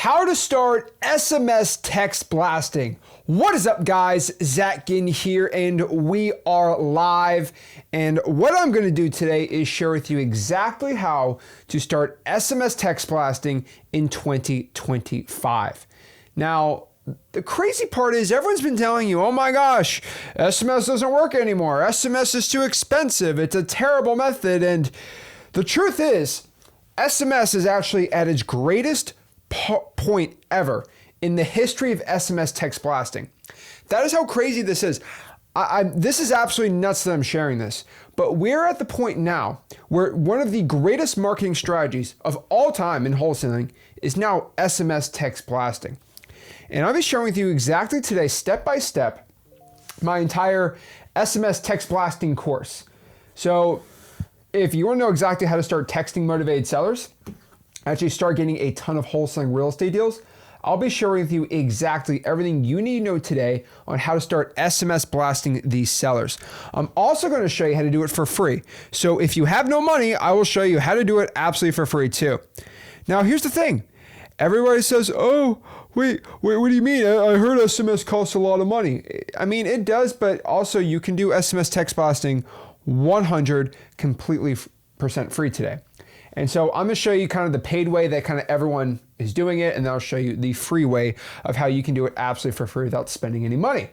How to start SMS text blasting. What is up, guys? Zach Ginn here, and we are live. And what I'm going to do today is share with you exactly how to start SMS text blasting in 2025. Now, the crazy part is everyone's been telling you, oh my gosh, SMS doesn't work anymore. SMS is too expensive. It's a terrible method. And the truth is, SMS is actually at its greatest point ever in the history of SMS text blasting. That is how crazy this is. This is absolutely nuts that I'm sharing this, but we're at the point now where one of the greatest marketing strategies of all time in wholesaling is now SMS text blasting. And I'll be sharing with you exactly today, step by step, my entire SMS text blasting course. So if you want to know exactly how to start texting motivated sellers, actually start getting a ton of wholesaling real estate deals, I'll be sharing with you exactly everything you need to know today on how to start SMS blasting these sellers. I'm also going to show you how to do it for free. So if you have no money, I will show you how to do it absolutely for free too. Now, here's the thing. Everybody says, oh, wait, what do you mean? I heard SMS costs a lot of money. I mean, it does, but also you can do SMS text blasting 100% completely free today. And so I'm going to show you kind of the paid way that kind of everyone is doing it, and then I'll show you the free way of how you can do it absolutely for free without spending any money.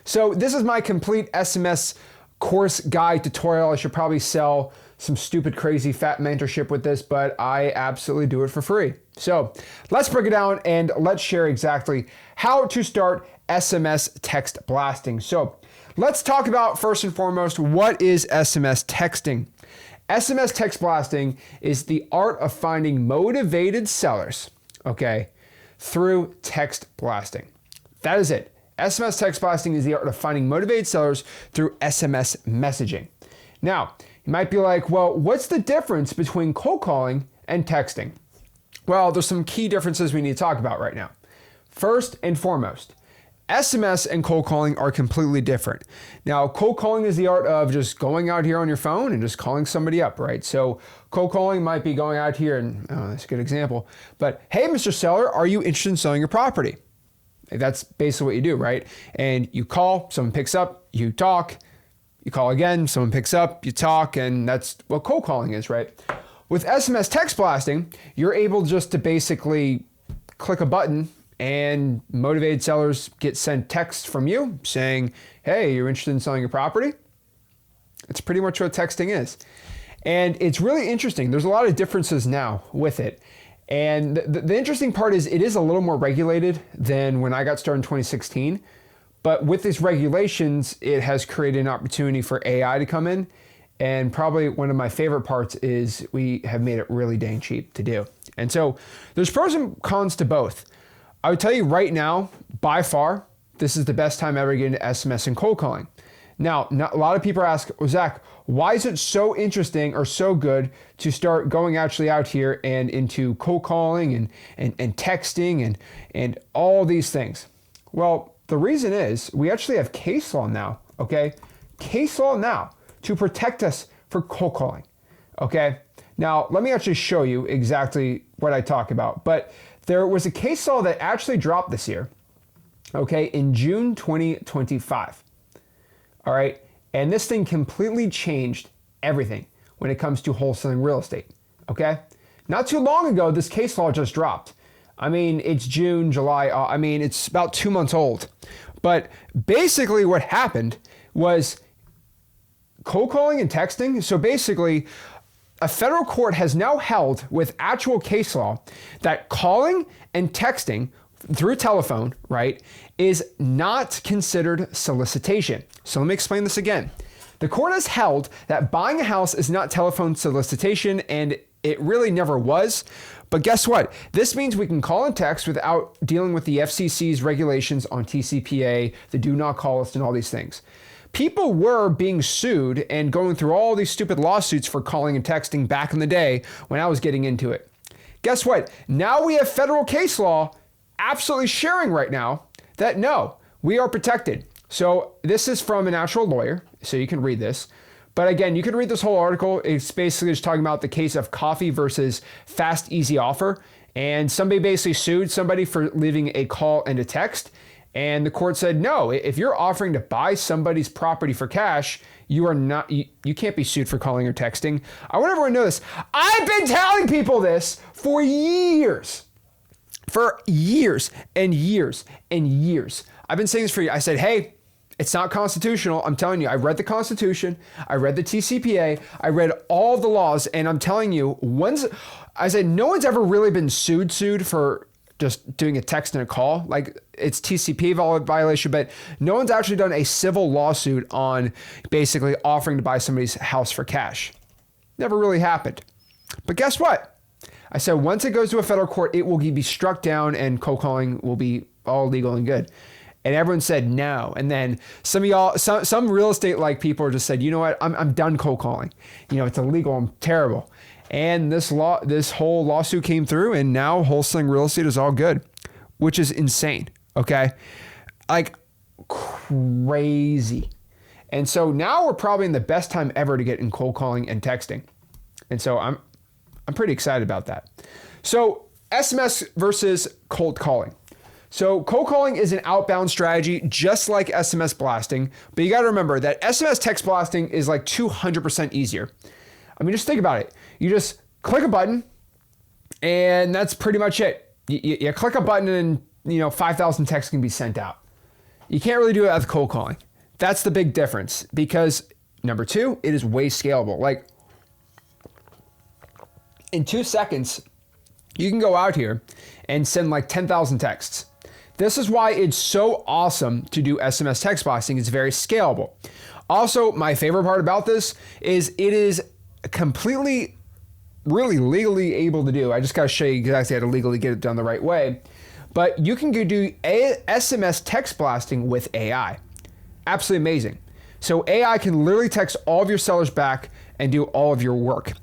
So this is my complete SMS course guide tutorial. I should probably sell some stupid, crazy, fat mentorship with this, but I absolutely do it for free. So let's break it down and let's share exactly how to start SMS text blasting. So let's talk about, first and foremost, what is SMS texting? SMS text blasting is the art of finding motivated sellers, okay, through text blasting. That is it. SMS text blasting is the art of finding motivated sellers through SMS messaging. Now, you might be like, well, what's the difference between cold calling and texting? Well, there's some key differences we need to talk about right now. First and foremost, SMS and cold calling are completely different. Now, cold calling is the art of just going out here on your phone and just calling somebody up, right? So cold calling might be going out here and, oh, that's a good example, but hey, Mr. Seller, are you interested in selling your property? That's basically what you do, right? And you call, someone picks up, you talk, you call again, someone picks up, you talk, and that's what cold calling is, right? With SMS text blasting, you're able just to basically click a button and motivated sellers get sent text from you saying, hey, you're interested in selling your property? It's pretty much what texting is. And it's really interesting. There's a lot of differences now with it. And the interesting part is it is a little more regulated than when I got started in 2016. But with these regulations, it has created an opportunity for AI to come in. And probably one of my favorite parts is we have made it really dang cheap to do. And so there's pros and cons to both. I would tell you right now, by far, this is the best time ever to get into SMS and cold calling. Now, a lot of people ask, well, Zach, why is it so interesting or so good to start going actually out here and into cold calling and texting and all these things? Well, the reason is we actually have case law now, okay? Case law now to protect us for cold calling, okay? Now, let me actually show you exactly what I talk about. But there was a case law that actually dropped this year, okay, in June 2025. All right, and this thing completely changed everything when it comes to wholesaling real estate, okay? Not too long ago, this case law just dropped. I mean, it's June, July, it's about 2 months old. But basically what happened was cold calling and texting. So basically, a federal court has now held with actual case law that calling and texting through telephone, right, is not considered solicitation. So let me explain this again. The court has held that buying a house is not telephone solicitation, and it really never was. But guess what? This means we can call and text without dealing with the FCC's regulations on TCPA, the do not call list, and all these things. People were being sued and going through all these stupid lawsuits for calling and texting back in the day when I was getting into it. Guess what? Now we have federal case law absolutely sharing right now that no, we are protected. So this is from an actual lawyer, so you can read this. But again, you can read this whole article. It's basically just talking about the case of coffee versus fast, easy offer. And somebody basically sued somebody for leaving a call and a text. And the court said, no, if you're offering to buy somebody's property for cash, you can't be sued for calling or texting. I want everyone to know this. I've been telling people this for years. For years and years and years. I've been saying this for you. I said, hey, it's not constitutional. I'm telling you, I read the Constitution. I read the TCPA. I read all the laws. And I'm telling you, I said, no one's ever really been sued for just doing a text and a call. Like, it's TCP violation, but no one's actually done a civil lawsuit on basically offering to buy somebody's house for cash. Never really happened. But guess what? I said, once it goes to a federal court, it will be struck down and cold calling will be all legal and good. And everyone said no. And then some of y'all, some real estate like people just said, you know what? I'm done cold calling. It's illegal. I'm terrible. And this whole lawsuit came through, and now wholesaling real estate is all good, which is insane. Okay. Like crazy. And so now we're probably in the best time ever to get in cold calling and texting. And so I'm pretty excited about that. So SMS versus cold calling. So cold calling is an outbound strategy, just like SMS blasting, but you got to remember that SMS text blasting is like 200% easier. I mean, just think about it. You just click a button and that's pretty much it. You click a button and 5,000 texts can be sent out. You can't really do it with cold calling. That's the big difference because number two, it is way scalable. Like in 2 seconds, you can go out here and send like 10,000 texts. This is why it's so awesome to do SMS text blasting. It's very scalable. Also, my favorite part about this is it is completely, really legally able to do. I just got to show you exactly how to legally get it done the right way. But you can go do SMS text blasting with AI. Absolutely amazing. So AI can literally text all of your sellers back and do all of your work.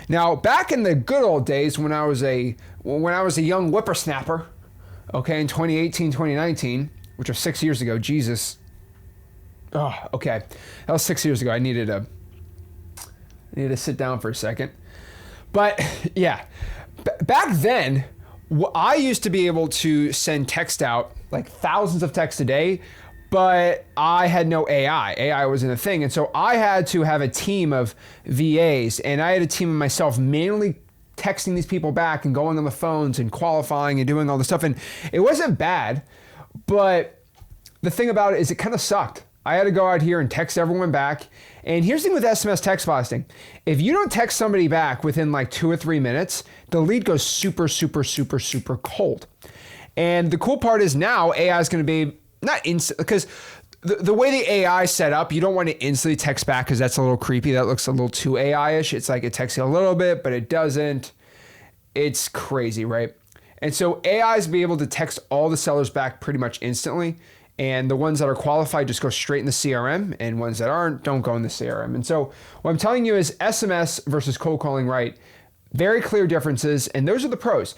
Now, back in the good old days when I was a young whippersnapper, okay, in 2018, 2019, which was 6 years ago, Jesus. Oh, okay. That was 6 years ago. I needed to sit down for a second. But yeah, back then, I used to be able to send text out like thousands of texts a day, but I had no AI. AI wasn't a thing. And so I had to have a team of VAs, and I had a team of myself manually texting these people back and going on the phones and qualifying and doing all this stuff. And it wasn't bad, but the thing about it is it kind of sucked. I had to go out here and text everyone back. And here's the thing with SMS text blasting. If you don't text somebody back within like 2 or 3 minutes, the lead goes super, super, super, super cold. And the cool part is now AI is going to be not instant, because the way the AI is set up, you don't want to instantly text back because that's a little creepy. That looks a little too AI-ish. It's like it texts you a little bit, but it doesn't. It's crazy, right? And so AIs be able to text all the sellers back pretty much instantly. And the ones that are qualified just go straight in the CRM, and ones that aren't don't go in the CRM. And so what I'm telling you is SMS versus cold calling, right? Very clear differences, and those are the pros.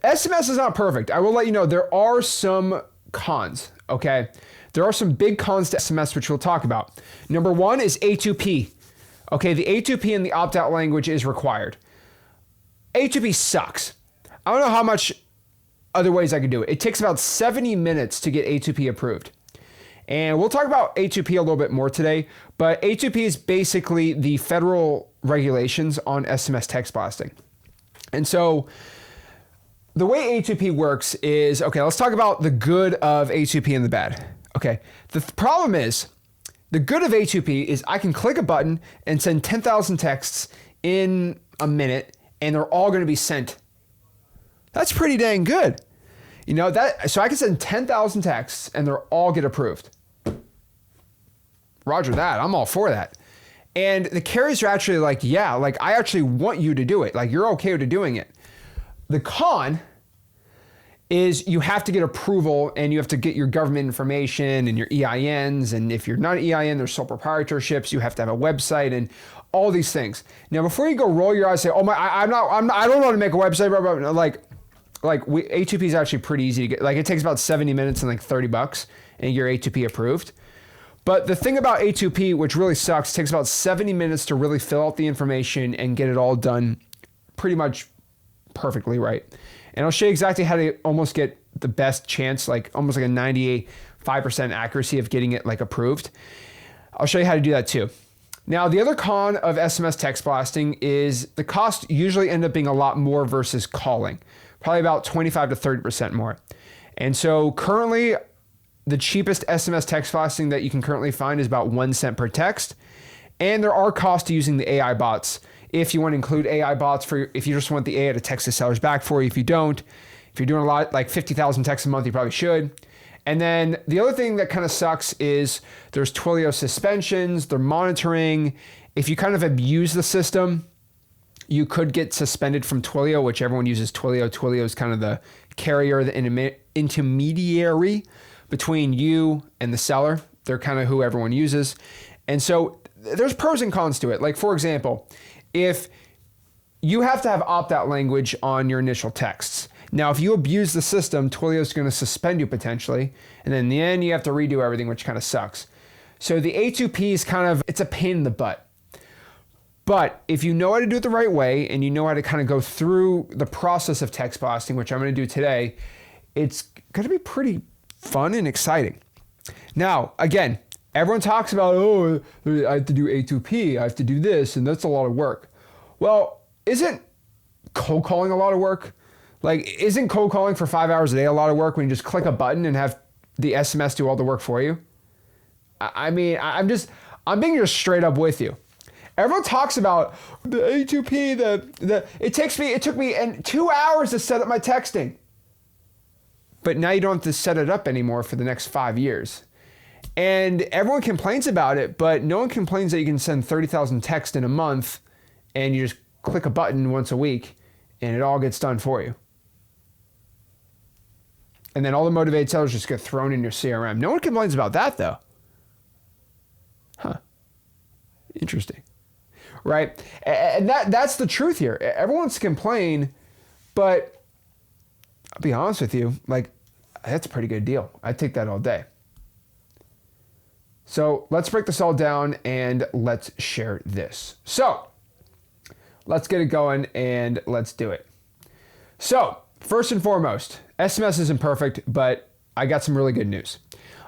SMS is not perfect. I will let you know there are some cons, okay? There are some big cons to SMS, which we'll talk about. Number one is A2P. Okay, the A2P in the opt-out language is required. A2P sucks. I don't know how much other ways I could do it. It takes about 70 minutes to get A2P approved. And we'll talk about A2P a little bit more today, but A2P is basically the federal regulations on SMS text blasting. And so the way A2P works is, okay, let's talk about the good of A2P and the bad. Okay, the problem is, the good of A2P is I can click a button and send 10,000 texts in a minute, and they're all going to be sent. That's pretty dang good. So I can send 10,000 texts and they're all get approved. Roger that. I'm all for that. And the carriers are actually like, yeah, like I actually want you to do it. Like you're okay with doing it. The con is you have to get approval and you have to get your government information and your EINs. And if you're not an EIN, there's sole proprietorships. You have to have a website and all these things. Now, before you go roll your eyes and say, oh my, I don't know how to make a website, blah, blah, blah. A2P is actually pretty easy to get. Like it takes about 70 minutes and like $30 and you're A2P approved. But the thing about A2P, which really sucks, takes about 70 minutes to really fill out the information and get it all done pretty much perfectly right. And I'll show you exactly how to almost get the best chance, like almost like a 95% accuracy of getting it like approved. I'll show you how to do that too. Now, the other con of SMS text blasting is the cost usually end up being a lot more versus calling, probably about 25 to 30% more. And so currently, the cheapest SMS text blasting that you can currently find is about 1 cent per text. And there are costs to using the AI bots. If you want to include AI bots if you just want the AI to text the sellers back for you. If you don't, if you're doing a lot, like 50,000 texts a month, you probably should. And then the other thing that kind of sucks is there's Twilio suspensions, they're monitoring. If you kind of abuse the system, you could get suspended from Twilio, which everyone uses Twilio. Twilio is kind of the carrier, the intermediary between you and the seller. They're kind of who everyone uses. And so there's pros and cons to it. Like, for example, if you have to have opt-out language on your initial texts. Now, if you abuse the system, Twilio is going to suspend you potentially. And then in the end, you have to redo everything, which kind of sucks. So the A2P is it's a pain in the butt. But if you know how to do it the right way and you know how to kind of go through the process of text blasting, which I'm going to do today, it's going to be pretty fun and exciting. Now, again, everyone talks about, oh, I have to do A2P, I have to do this, and that's a lot of work. Well, isn't cold calling a lot of work? Like, isn't cold calling for 5 hours a day a lot of work when you just click a button and have the SMS do all the work for you? I mean, I'm being just straight up with you. Everyone talks about the A2P, it took me 2 hours to set up my texting. But now you don't have to set it up anymore for the next 5 years. And everyone complains about it, but no one complains that you can send 30,000 texts in a month and you just click a button once a week and it all gets done for you. And then all the motivated sellers just get thrown in your CRM. No one complains about that though. Huh. Interesting. Right? And that's the truth here. Everyone wants to complain, but I'll be honest with you, like, that's a pretty good deal. I'd take that all day. So let's break this all down and let's share this. So let's get it going and let's do it. So first and foremost, SMS isn't perfect, but I got some really good news.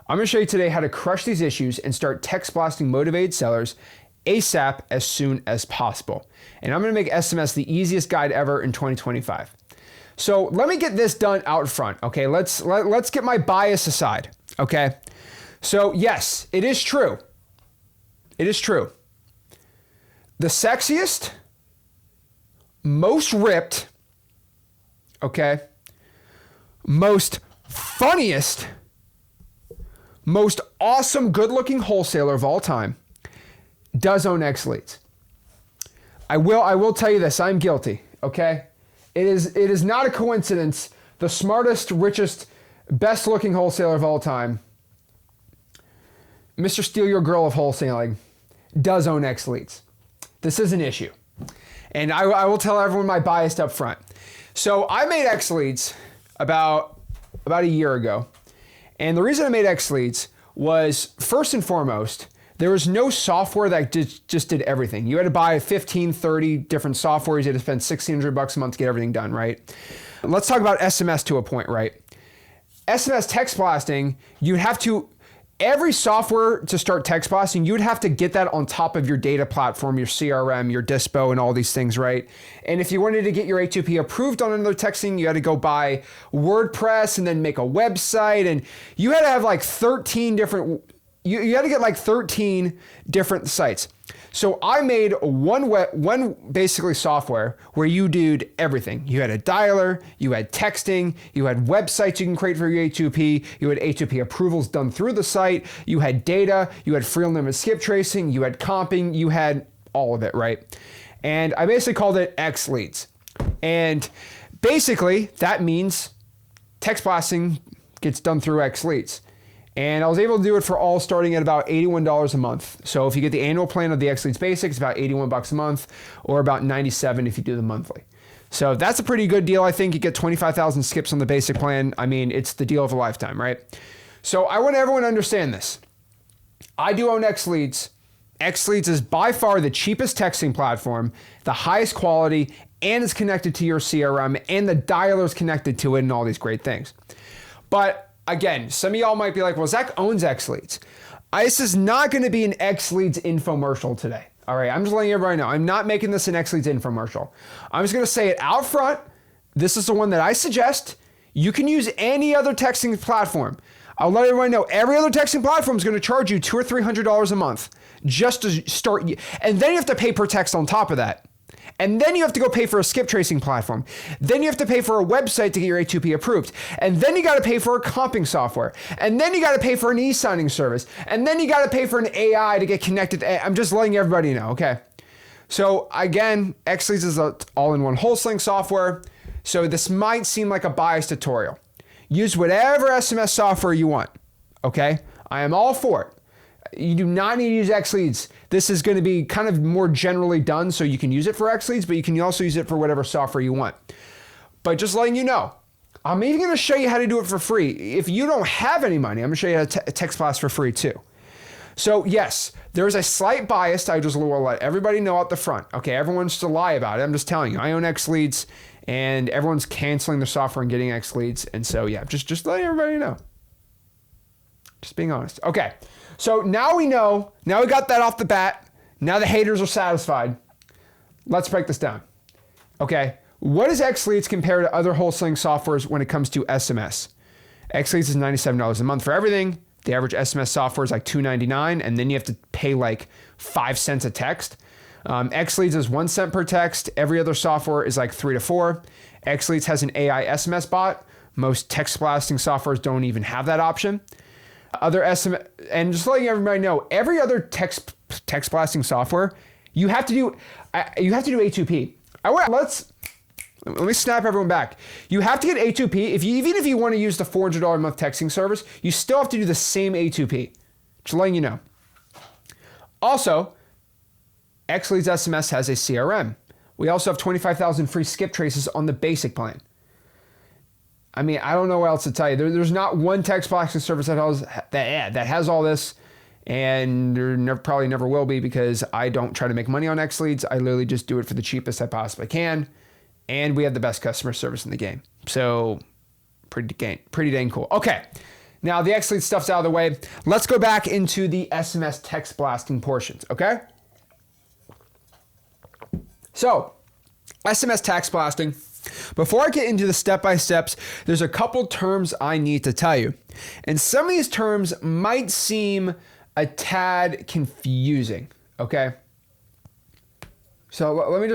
I'm going to show you today how to crush these issues and start text blasting motivated sellers ASAP as soon as possible. And I'm going to make SMS the easiest guide ever in 2025. So let me get this done out front. Okay, let's get my bias aside. Okay. So yes, it is true. It is true. The sexiest, most ripped, okay, most funniest, most awesome, good-looking wholesaler of all time does own XLeads. I will tell you this, I'm guilty, okay? It is not a coincidence. The smartest, richest, best-looking wholesaler of all time, Mr. Steal Your Girl of wholesaling, does own XLeads. This is an issue. And I will tell everyone my bias up front. So I made XLeads about a year ago. And the reason I made XLeads was, first and foremost, there was no software that just did everything. You had to buy 15, 30 different softwares. You had to spend $1,600 a month to get everything done, right? Let's talk about SMS to a point, right? SMS text blasting, you'd have to, every software to start text blasting, you would have to get that on top of your data platform, your CRM, your Dispo, and all these things, right? And if you wanted to get your A2P approved on another texting, you had to go buy WordPress and then make a website. And you had to have like 13 different, you had to get like 13 different sites. So I made one basically software where you did everything. You had a dialer, you had texting, you had websites you can create for your A2P, you had A2P approvals done through the site, you had data, you had free unlimited skip tracing, you had comping, you had all of it, right? And I basically called it XLeads. And basically that means text blasting gets done through XLeads. And I was able to do it for all starting at about $81 a month. So if you get the annual plan of the XLeads Basic, it's about $81 a month, or about $97 if you do the monthly. So that's a pretty good deal. I think you get 25,000 skips on the basic plan. I mean, it's the deal of a lifetime, right? So I want everyone to understand this. I do own XLeads. XLeads is by far the cheapest texting platform, the highest quality, and it's connected to your CRM, and the dialer's connected to it, and all these great things. But again, some of y'all might be like, well, Zach owns XLeads. This is not going to be an XLeads infomercial today. All right, I'm just letting everybody know. I'm not making this an XLeads infomercial. I'm just going to say it out front. This is the one that I suggest. You can use any other texting platform. I'll let everyone know every other texting platform is going to charge you $200 or $300 a month just to start. And then you have to pay per text on top of that. And then you have to go pay for a skip tracing platform. Then you have to pay for a website to get your A2P approved. And then you got to pay for a comping software. And then you got to pay for an e-signing service. And then you got to pay for an AI to get connected. I'm just letting everybody know, okay? So again, XLeads is an all-in-one wholesaling software. So this might seem like a biased tutorial. Use whatever SMS software you want, okay? I am all for it. You do not need to use XLeads. This is going to be kind of more generally done, so you can use it for XLeads, but you can also use it for whatever software you want. But just letting you know, I'm even going to show you how to do it for free. If you don't have any money, I'm going to show you how to text blast for free too. So yes, there's a slight bias. I just will let everybody know out the front. Okay, everyone's to lie about it. I'm just telling you, I own XLeads, and everyone's canceling their software and getting XLeads. And so yeah, just letting everybody know. Just being honest. Okay. So now we know, now we got that off the bat. Now the haters are satisfied. Let's break this down. Okay, what is XLeads compared to other wholesaling softwares when it comes to SMS? XLeads is $97 a month for everything. The average SMS software is like $2.99, and then you have to pay like 5 cents a text. XLeads is 1 cent per text. Every other software is like 3 to 4. XLeads has an AI SMS bot. Most text blasting softwares don't even have that option. Other SMS, and just letting everybody know, every other text blasting software, you have to do A2P. Let me snap everyone back. You have to get A2P. Even if you want to use the $400 a month texting service, you still have to do the same A2P. Just letting you know. Also, XLeads SMS has a CRM. We also have 25,000 free skip traces on the basic plan. I mean, I don't know what else to tell you. There's not one text blasting service that has all this, and there probably never will be, because I don't try to make money on XLeads. I literally just do it for the cheapest I possibly can, and we have the best customer service in the game. So pretty dang cool. Okay, now the XLeads stuff's out of the way. Let's go back into the SMS text blasting portions, okay? So, SMS text blasting. Before I get into the step-by-steps, there's a couple terms I need to tell you. And some of these terms might seem a tad confusing, okay? So let me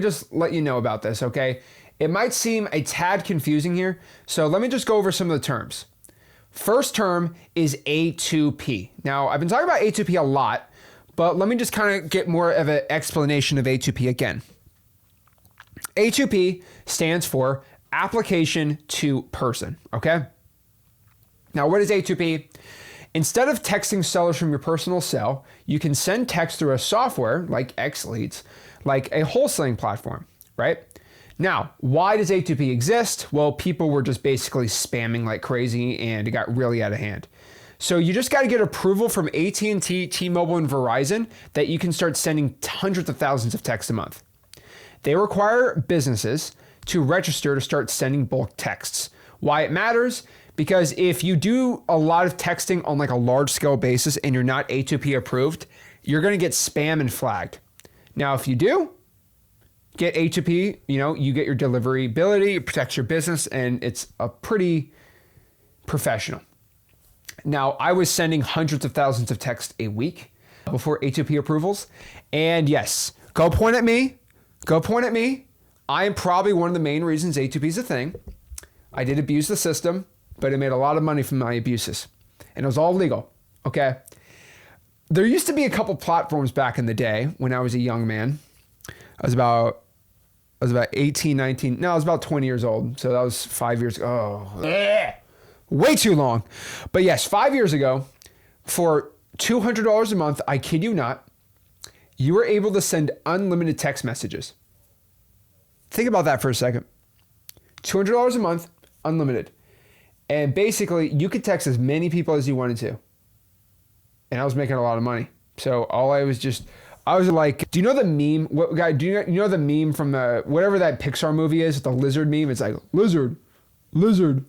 just let you know about this, okay? It might seem a tad confusing here, so let me just go over some of the terms. First term is A2P. Now, I've been talking about A2P a lot, but let me just kind of get more of an explanation of A2P again. A2P stands for application to person, okay? Now, what is A2P? Instead of texting sellers from your personal cell, you can send text through a software like XLeads, like a wholesaling platform, right? Now, why does A2P exist? Well, people were just basically spamming like crazy, and it got really out of hand. So you just got to get approval from AT&T, T-Mobile, and Verizon that you can start sending hundreds of thousands of texts a month. They require businesses to register to start sending bulk texts. Why it matters? Because if you do a lot of texting on like a large scale basis and you're not A2P approved, you're going to get spam and flagged. Now, if you do get A2P, you get your deliverability, it protects your business, and it's a pretty professional. Now, I was sending hundreds of thousands of texts a week before A2P approvals. And yes, go point at me. I am probably one of the main reasons A2P is a thing. I did abuse the system, but I made a lot of money from my abuses. And it was all legal, okay? There used to be a couple platforms back in the day when I was a young man. I was about 18, 19. No, I was about 20 years old. So that was 5 years ago. Oh, way too long. But yes, 5 years ago, for $200 a month, I kid you not, you were able to send unlimited text messages. Think about that for a second. $200 a month, unlimited. And basically, you could text as many people as you wanted to. And I was making a lot of money. So I was like, do you know the meme? What guy? Do you know the meme from the whatever that Pixar movie is? The lizard meme. It's like lizard, lizard,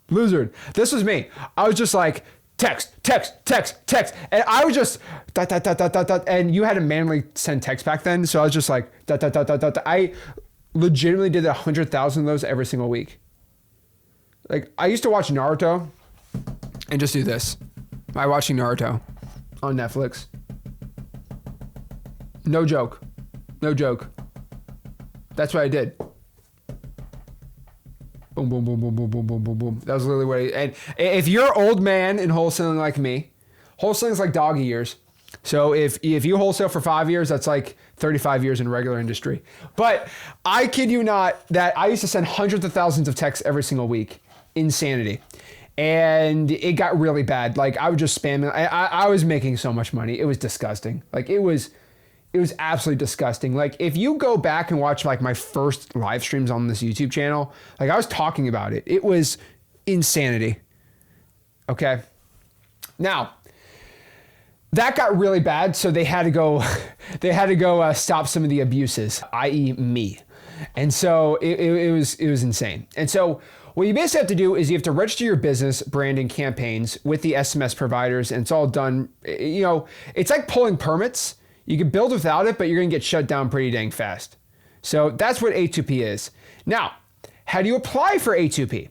lizard. This was me. I was just like text, and I was just dot, dot, dot, dot, dot, dot, and you had to manually send text back then. So I was just like dot, dot, dot, dot, dot. I legitimately did 100,000 of those every single week. Like I used to watch Naruto and just do this by watching Naruto on Netflix. No joke. No joke. That's what I did. Boom, boom, boom, boom, boom, boom, boom, boom, boom. That was literally what and if you're an old man in wholesaling like me, wholesaling is like dog years. So if you wholesale for 5 years, that's like 35 years in regular industry. But I kid you not that I used to send hundreds of thousands of texts every single week. Insanity. And it got really bad. Like I was just spamming. I was making so much money. It was disgusting. Like it was absolutely disgusting. Like if you go back and watch like my first live streams on this YouTube channel, like I was talking about it. It was insanity. Okay. Now that got really bad. So they had to go stop some of the abuses, i.e. me. And so it was insane. And so what you basically have to do is you have to register your business branding campaigns with the SMS providers, and it's all done. You know, it's like pulling permits. You can build without it, but you're going to get shut down pretty dang fast. So that's what A2P is. Now, how do you apply for A2P?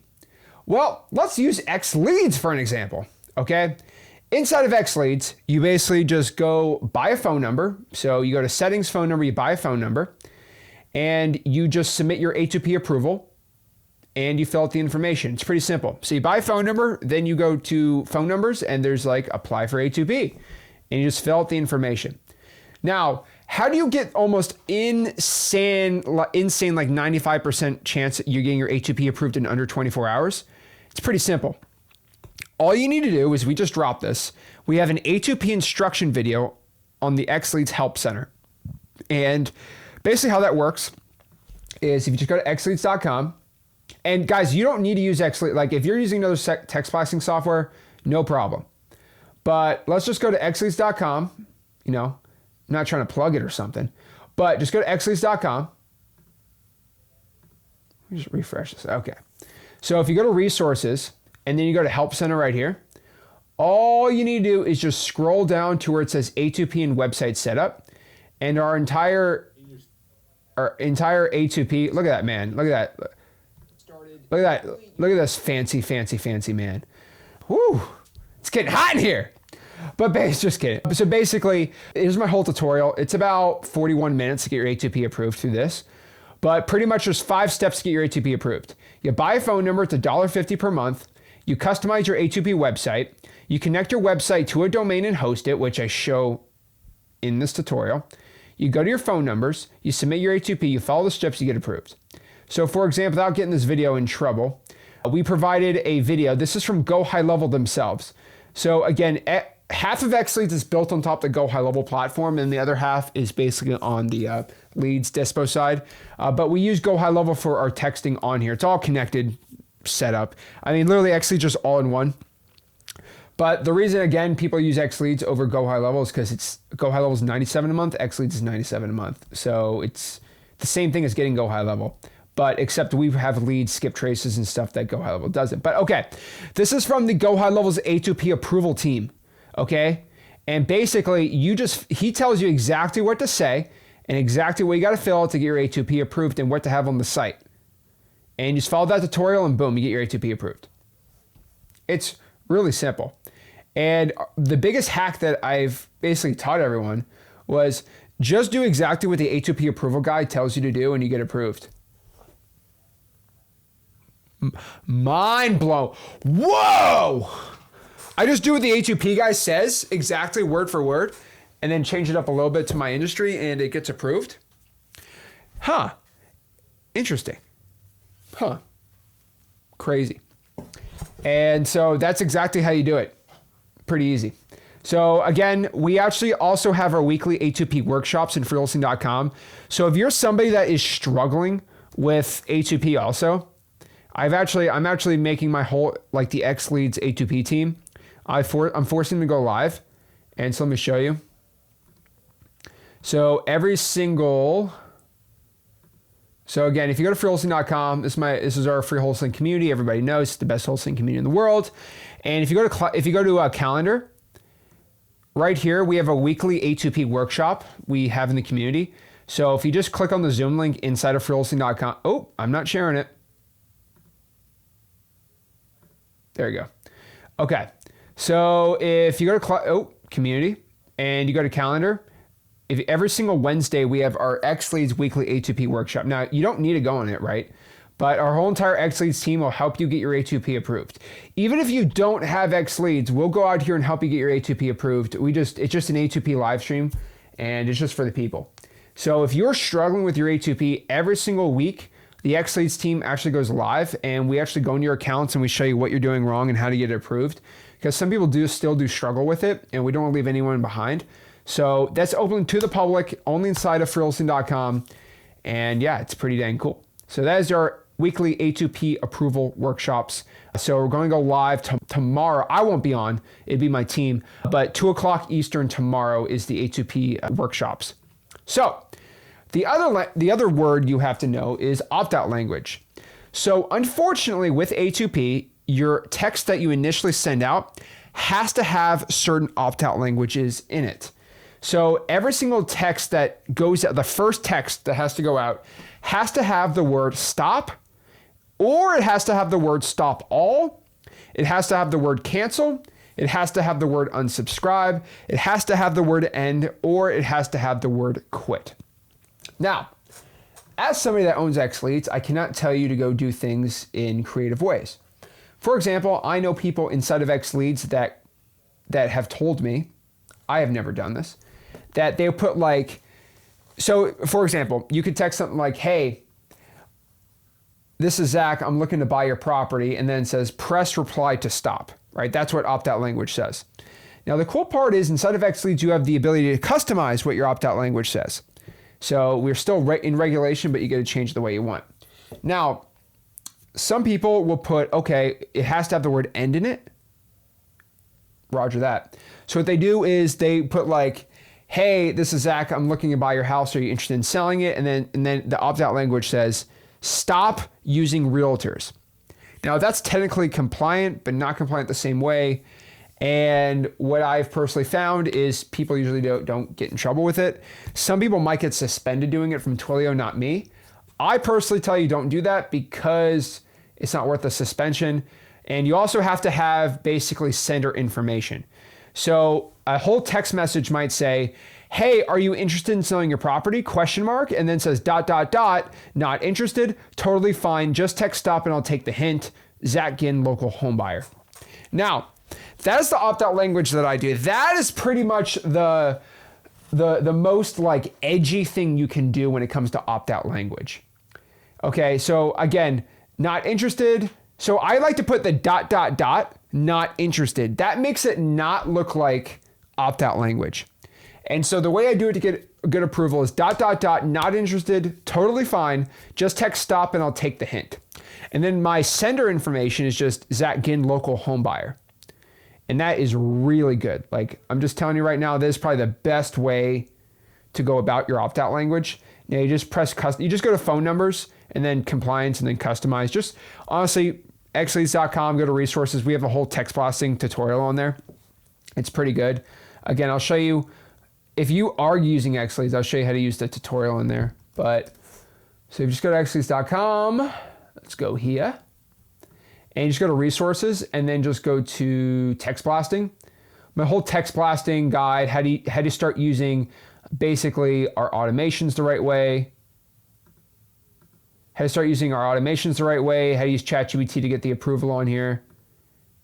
Well, let's use XLeads for an example, okay? Inside of XLeads, you basically just go buy a phone number. So you go to settings, phone number, you buy a phone number, and you just submit your A2P approval, and you fill out the information. It's pretty simple. So you buy a phone number, then you go to phone numbers, and there's like apply for A2P, and you just fill out the information. Now, how do you get almost insane like 95% chance that you're getting your A2P approved in under 24 hours? It's pretty simple. All you need to do is we just dropped this. We have an A2P instruction video on the XLeads Help Center. And basically how that works is if you just go to xleads.com, and guys, you don't need to use XLeads. Like if you're using another text blasting software, no problem. But let's just go to xleads.com. You know, I'm not trying to plug it or something, but just go to xleads.com. Let me just refresh this. Okay. So if you go to resources and then you go to Help Center right here, all you need to do is just scroll down to where it says A2P and website setup, and our entire A2P. Look at that, man. Look at that. Look at that. Look at this fancy man. Woo! It's getting hot in here. But just kidding. So basically, here's my whole tutorial. It's about 41 minutes to get your A2P approved through this. But pretty much there's 5 steps to get your A2P approved. You buy a phone number, it's $1.50 per month. You customize your A2P website. You connect your website to a domain and host it, which I show in this tutorial. You go to your phone numbers, you submit your A2P, you follow the steps, you get approved. So for example, without getting this video in trouble, we provided a video. This is from Go High Level themselves. So again, half of XLeads is built on top of the Go High Level platform, and the other half is basically on the Leads Dispo side. But we use Go High Level for our texting on here. It's all connected setup. I mean, literally XLeads just all in one. But the reason, again, people use XLeads over Go High Level is because it's Go High Level is $97 a month, XLeads is $97 a month. So it's the same thing as getting Go High Level. But except we have leads, skip traces, and stuff that Go High Level doesn't. But okay, this is from the Go High Level's A2P approval team, okay? And basically, he tells you exactly what to say and exactly what you got to fill out to get your A2P approved and what to have on the site. And you just follow that tutorial and boom, you get your A2P approved. It's really simple. And the biggest hack that I've basically taught everyone was just do exactly what the A2P approval guide tells you to do and you get approved. Mind blown. Whoa! I just do what the A2P guy says exactly word for word and then change it up a little bit to my industry and it gets approved. Huh. Interesting. Huh. Crazy. And so that's exactly how you do it. Pretty easy. So again, we actually also have our weekly A2P workshops in freelancing.com. So if you're somebody that is struggling with A2P also, I'm actually making my whole, like the XLeads A2P team. I'm forcing them to go live. And so let me show you. So again, if you go to freehosting.com, this is our free hosting community. Everybody knows it's the best hosting community in the world. And if you go to a calendar, right here, we have a weekly A2P workshop we have in the community. So if you just click on the Zoom link inside of freehosting.com, oh, I'm not sharing it. There you go. Okay. So if you go to community and you go to calendar, every single Wednesday we have our XLeads weekly A2P workshop. Now you don't need to go on it, right? But our whole entire XLeads team will help you get your A2P approved. Even if you don't have XLeads, we'll go out here and help you get your A2P approved. It's just an A2P live stream and it's just for the people. So if you're struggling with your A2P, every single week, the XLeads team actually goes live and we actually go into your accounts and we show you what you're doing wrong and how to get it approved. Because some people still do struggle with it and we don't want to leave anyone behind. So that's open to the public, only inside of freehosting.com. And yeah, it's pretty dang cool. So that is our weekly A2P approval workshops. So we're going to go live tomorrow. I won't be on, it'd be my team, but 2:00 Eastern tomorrow is the A2P workshops. So the other word you have to know is opt-out language. So unfortunately with A2P, your text that you initially send out has to have certain opt-out languages in it. So every single text that goes out, the first text that has to go out has to have the word stop, or it has to have the word stop all. It has to have the word cancel. It has to have the word unsubscribe. It has to have the word end, or it has to have the word quit. Now, as somebody that owns XLeads, I cannot tell you to go do things in creative ways. For example, I know people inside of XLeads that have told me, I have never done this, that they put so for example, you could text something like, hey, this is Zach, I'm looking to buy your property, and then it says press reply to stop, right? That's what opt-out language says. Now the cool part is inside of XLeads, you have the ability to customize what your opt-out language says. So we're still in regulation, but you get to change the way you want. Now, some people will put, okay, it has to have the word end in it. Roger that. So what they do is they put hey, this is Zach, I'm looking to buy your house. Are you interested in selling it? And then the opt-out language says, stop using realtors. Now that's technically compliant, but not compliant the same way. And what I've personally found is people usually don't get in trouble with it. Some people might get suspended doing it from Twilio, not me. I personally tell you don't do that because it's not worth the suspension. And you also have to have basically sender information. So a whole text message might say, hey, are you interested in selling your property? ? And then says ... not interested, totally fine. Just text stop and I'll take the hint. Zach Ginn, local home buyer. Now, that is the opt-out language that I do. That is pretty much the most edgy thing you can do when it comes to opt-out language. Okay, so again, not interested. So I like to put the ... not interested. That makes it not look like opt-out language. And so the way I do it to get a good approval is ... not interested, totally fine. Just text stop and I'll take the hint. And then my sender information is just Zach Ginn, local home buyer. And that is really good. I'm just telling you right now, this is probably the best way to go about your opt-out language. Now you just you just go to phone numbers and then compliance and then customize. Just honestly, XLeads.com, go to resources. We have a whole text blasting tutorial on there. It's pretty good. Again, I'll show you, if you are using XLeads, I'll show you how to use the tutorial in there. So you just go to XLeads.com, let's go here. And you just go to resources and then just go to text blasting. My whole text blasting guide, how to start using basically our automations the right way. How to start using our automations the right way. How to use ChatGPT to get the approval on here.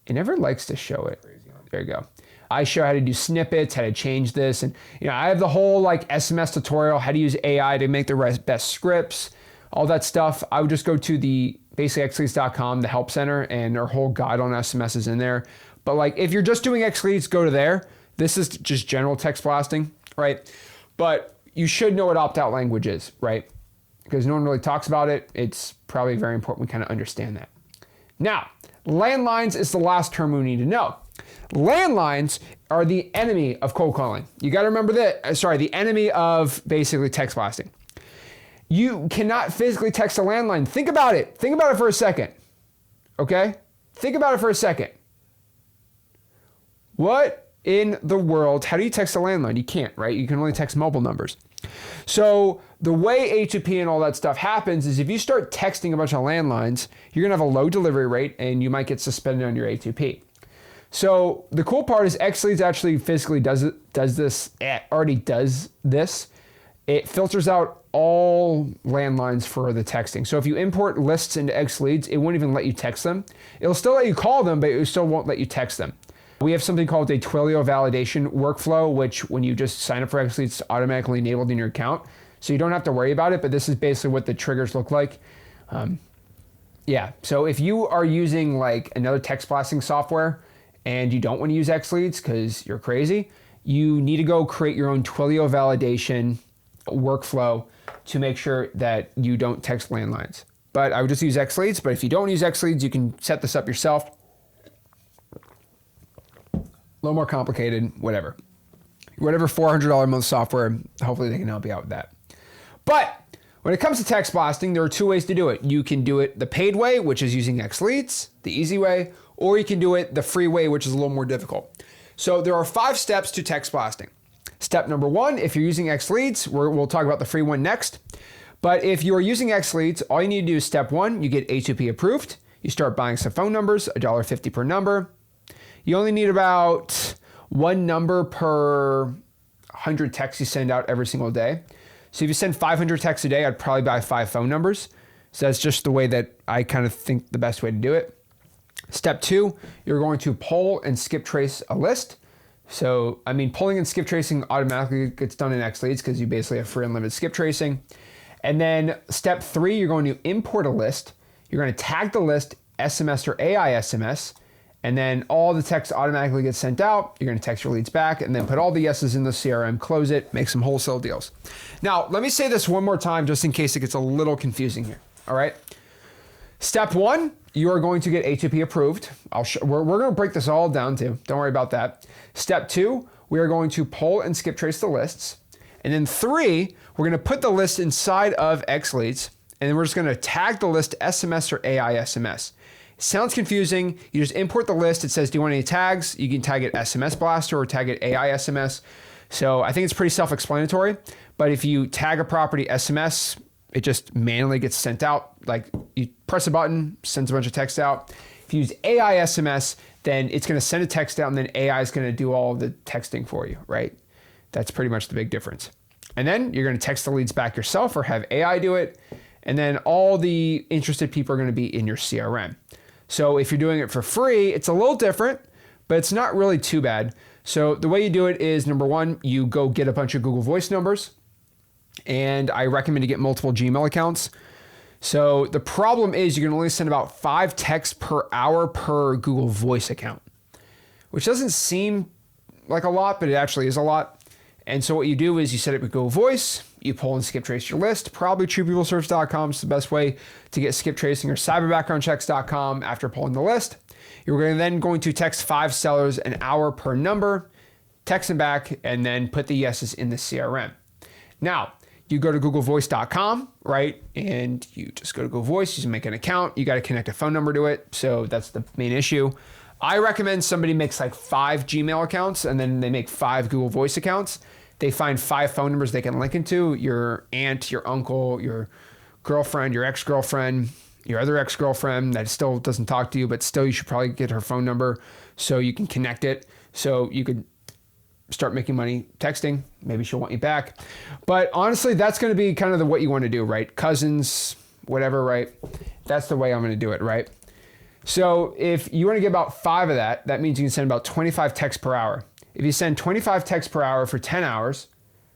It never likes to show it. There you go. I show how to do snippets, how to change this. And I have the whole SMS tutorial, how to use AI to make the best scripts, all that stuff. I would just go to the basically XLeads.com, the help center, and our whole guide on SMS is in there. But if you're just doing XLeads, go to there. This is just general text blasting, right? But you should know what opt-out language is, right? Because no one really talks about it. It's probably very important we kind of understand that. Now, landlines is the last term we need to know. Landlines are the enemy of cold calling. You got to remember that. The enemy of basically text blasting. You cannot physically text a landline. Think about it. Think about it for a second. Okay? Think about it for a second. What in the world? How do you text a landline? You can't, right? You can only text mobile numbers. So the way A2P and all that stuff happens is if you start texting a bunch of landlines, you're gonna have a low delivery rate and you might get suspended on your A2P. So the cool part is XLeads actually physically does this. It already does this. It filters out all landlines for the texting. So if you import lists into XLeads, it won't even let you text them. It'll still let you call them, but it still won't let you text them. We have something called a Twilio validation workflow, which when you just sign up for XLeads, it's automatically enabled in your account. So you don't have to worry about it, but this is basically what the triggers look like. So if you are using like another text blasting software and you don't want to use XLeads because you're crazy, you need to go create your own Twilio validation workflow to make sure that you don't text landlines. But I would just use XLeads, but if you don't use XLeads, you can set this up yourself. A little more complicated, whatever $400 a month software, hopefully they can help you out with that. But when it comes to text blasting, there are two ways to do it. You can do it the paid way, which is using XLeads, the easy way, or you can do it the free way, which is a little more difficult. So there are 5 steps to text blasting. Step number 1, if you're using XLeads, we'll talk about the free one next. But if you are using XLeads, all you need to do is step 1, you get A2P approved. You start buying some phone numbers, $1.50 per number. You only need about 1 number per 100 texts you send out every single day. So if you send 500 texts a day, I'd probably buy 5 phone numbers. So that's just the way that I kind of think the best way to do it. Step 2, you're going to pull and skip trace a list. So, pulling and skip tracing automatically gets done in XLeads because you basically have free unlimited skip tracing. And then step 3, you're going to import a list. You're going to tag the list SMS or AI SMS. And then all the text automatically gets sent out. You're going to text your leads back and then put all the yeses in the CRM, close it, make some wholesale deals. Now, let me say this one more time just in case it gets a little confusing here. All right. Step 1, you are going to get A2P approved. We're going to break this all down too. Don't worry about that. Step 2, we are going to pull and skip trace the lists. And then 3, we're going to put the list inside of XLeads. And then we're just going to tag the list SMS or AI SMS. Sounds confusing. You just import the list. It says, do you want any tags? You can tag it SMS Blaster or tag it AI SMS. So I think it's pretty self-explanatory. But if you tag a property SMS, it just manually gets sent out. Like you press a button, sends a bunch of text out. If you use AI SMS, then it's going to send a text out and then AI is going to do all the texting for you, right? That's pretty much the big difference. And then you're going to text the leads back yourself or have AI do it. And then all the interested people are going to be in your CRM. So if you're doing it for free, it's a little different, but it's not really too bad. So the way you do it is, number 1, you go get a bunch of Google Voice numbers. And I recommend to get multiple Gmail accounts. So the problem is you can only send about 5 texts per hour per Google Voice account, which doesn't seem like a lot, but it actually is a lot. And so what you do is you set it with Google Voice, you pull and skip trace your list. Probably TruePeopleSearch.com is the best way to get skip tracing, or cyberbackgroundchecks.com after pulling the list. You're then going to text 5 sellers an hour per number, text them back, and then put the yeses in the CRM. Now, you go to GoogleVoice.com, right? And you just go to Google Voice, you make an account, you got to connect a phone number to it. So that's the main issue. I recommend somebody makes like 5 Gmail accounts and then they make 5 Google Voice accounts. They find 5 phone numbers they can link into: your aunt, your uncle, your girlfriend, your ex-girlfriend, your other ex-girlfriend that still doesn't talk to you, but still you should probably get her phone number so you can connect it. So you could start making money texting. Maybe she'll want you back. But honestly, that's going to be kind of what you want to do, right? Cousins, whatever, right? That's the way I'm going to do it, right? So if you want to get about 5 of that, that means you can send about 25 texts per hour. If you send 25 texts per hour for 10 hours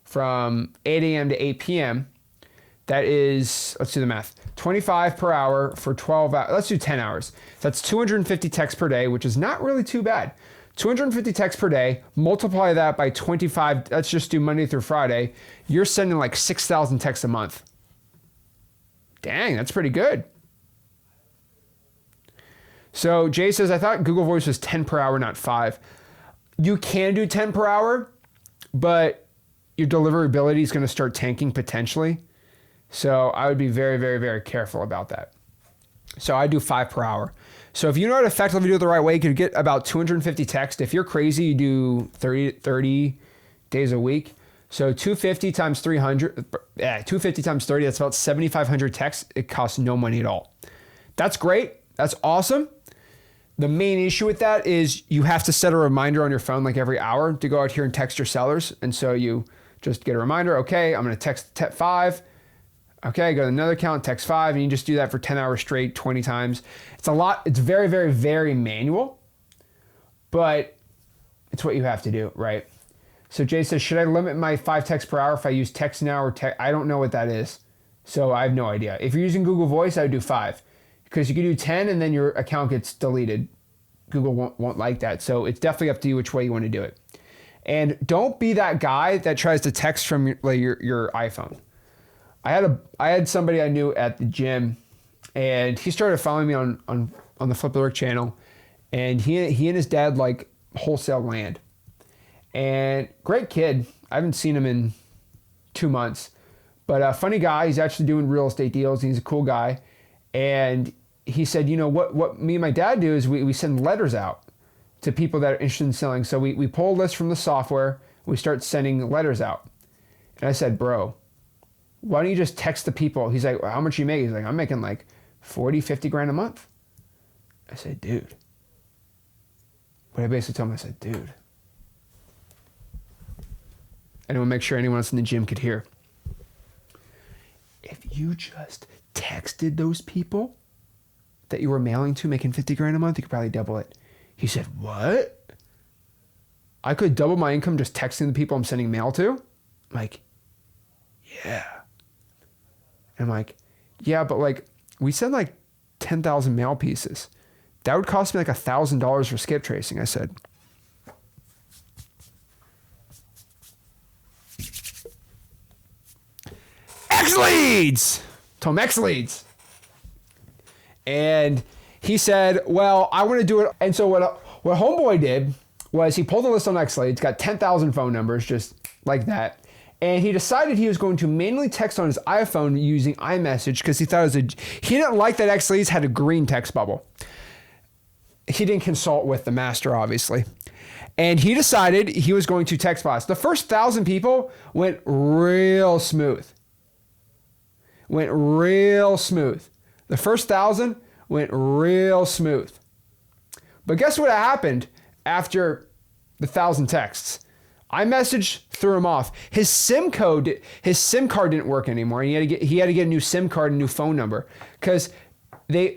from 8 a.m. to 8 p.m., that is, let's do the math, 25 per hour for 12 hours. Let's do 10 hours. That's 250 texts per day, which is not really too bad. 250 texts per day, multiply that by 25, let's just do Monday through Friday. You're sending like 6,000 texts a month. Dang, that's pretty good. So Jay says, I thought Google Voice was 10 per hour, not 5. You can do 10 per hour, but your deliverability is going to start tanking potentially. So I would be very, very, very careful about that. So I do 5 per hour. So if you know how to effectively do it the right way, you could get about 250 texts. If you're crazy, you do 30 days a week. So 250 times 300, 250 times 30, that's about 7,500 texts. It costs no money at all. That's great. That's awesome. The main issue with that is you have to set a reminder on your phone like every hour to go out here and text your sellers. And so you just get a reminder, okay, I'm going to text 5. Okay, go to another account, text 5, and you just do that for 10 hours straight, 20 times. It's a lot. It's very, very, very manual, but it's what you have to do, right? So Jay says, should I limit my 5 texts per hour if I use text now or text? I don't know what that is, so I have no idea. If you're using Google Voice, I would do 5 because you can do 10 and then your account gets deleted. Google won't like that, so it's definitely up to you which way you want to do it. And don't be that guy that tries to text from your iPhone. I had somebody I knew at the gym, and he started following me on the Flip the Work channel, and he and his dad like wholesale land. And great kid. I haven't seen him in 2 months, but a funny guy. He's actually doing real estate deals. He's a cool guy, and he said, you know what me and my dad do is we send letters out to people that are interested in selling. So we pull a list from the software. We start sending letters out. And I said, bro, why don't you just text the people? He's like, well, how much you make? He's like, I'm making like 40, 50 grand a month. I said, dude. But I basically told him, I said, dude. I want to make sure anyone else in the gym could hear. If you just texted those people that you were mailing to making 50 grand a month, you could probably double it. He said, what? I could double my income just texting the people I'm sending mail to? I'm like, yeah. And I'm like, yeah, but like we send like 10,000 mail pieces. That would cost me like $1,000 for skip tracing. I said, XLeads! Told him XLeads. And he said, well, I want to do it. And so what Homeboy did was he pulled a list on XLeads, got 10,000 phone numbers just like that. And he decided he was going to manually text on his iPhone using iMessage because he thought he didn't like that XLeads had a green text bubble. He didn't consult with the master, obviously. And he decided he was going to text blast. The first 1,000 people went real smooth. The first 1,000 went real smooth. But guess what happened after the 1,000 texts? iMessage threw him off. His SIM card didn't work anymore. He had to get a new SIM card and a new phone number because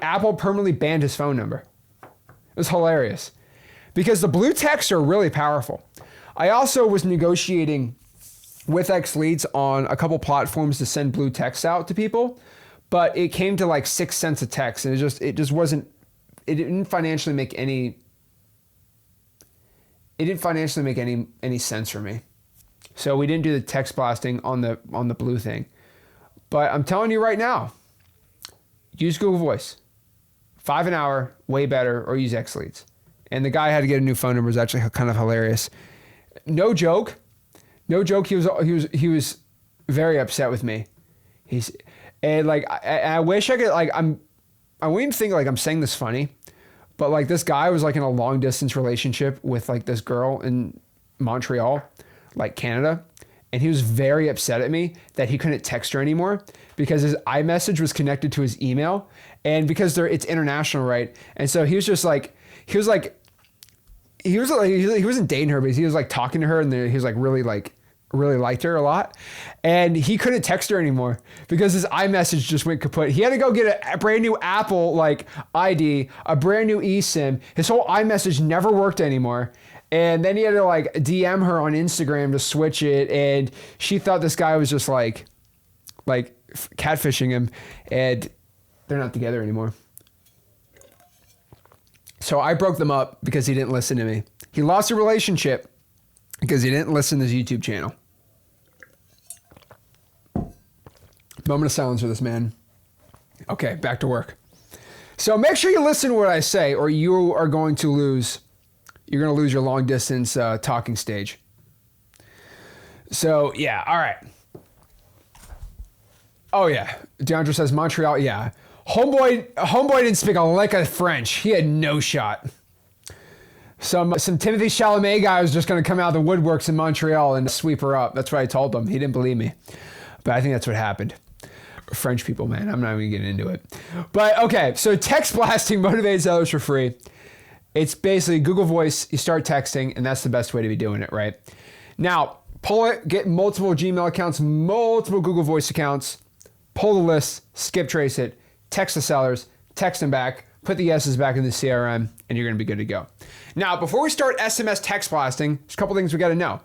Apple permanently banned his phone number. It was hilarious because the blue texts are really powerful. I also was negotiating with XLeads on a couple platforms to send blue texts out to people, but it came to like 6 cents a text, and it didn't financially make any. It didn't financially make any sense for me. So we didn't do the text blasting on the blue thing. But I'm telling you right now, use Google Voice. 5 an hour, way better, or use XLeads. And the guy had to get a new phone number. It was actually kind of hilarious. No joke. He was very upset with me. I wish I could I wouldn't even think like I'm saying this funny. But like this guy was like in a long distance relationship with like this girl in Montreal, like Canada. And he was very upset at me that he couldn't text her anymore because his iMessage was connected to his email. And because it's international, right? And so he wasn't dating her, but he was like talking to her, and he was like really liked her a lot. And he couldn't text her anymore because his iMessage just went kaput. He had to go get a brand new Apple like ID, a brand new eSIM. His whole iMessage never worked anymore. And then he had to like DM her on Instagram to switch it. And she thought this guy was just like catfishing him, and they're not together anymore. So I broke them up because he didn't listen to me. He lost a relationship because he didn't listen to his YouTube channel. Moment of silence for this man. Okay, back to work. So make sure you listen to what I say, or you are going to lose you're going to lose your long distance talking stage. So yeah, all right. Oh yeah, DeAndre says Montreal. Yeah, homeboy didn't speak a lick of French. He had no shot. Some Timothy Chalamet guy was just going to come out of the woodworks in Montreal and sweep her up. That's what I told him. He didn't believe me, but I think that's what happened. French people, man. I'm not even getting into it. But okay, so text blasting motivated sellers for free. It's basically Google Voice. You start texting, and that's the best way to be doing it, right? Now, pull it, get multiple Gmail accounts, multiple Google Voice accounts, pull the list, skip trace it, text the sellers, text them back, put the yeses back in the CRM, and you're going to be good to go. Now, before we start SMS text blasting, there's a couple things we got to know.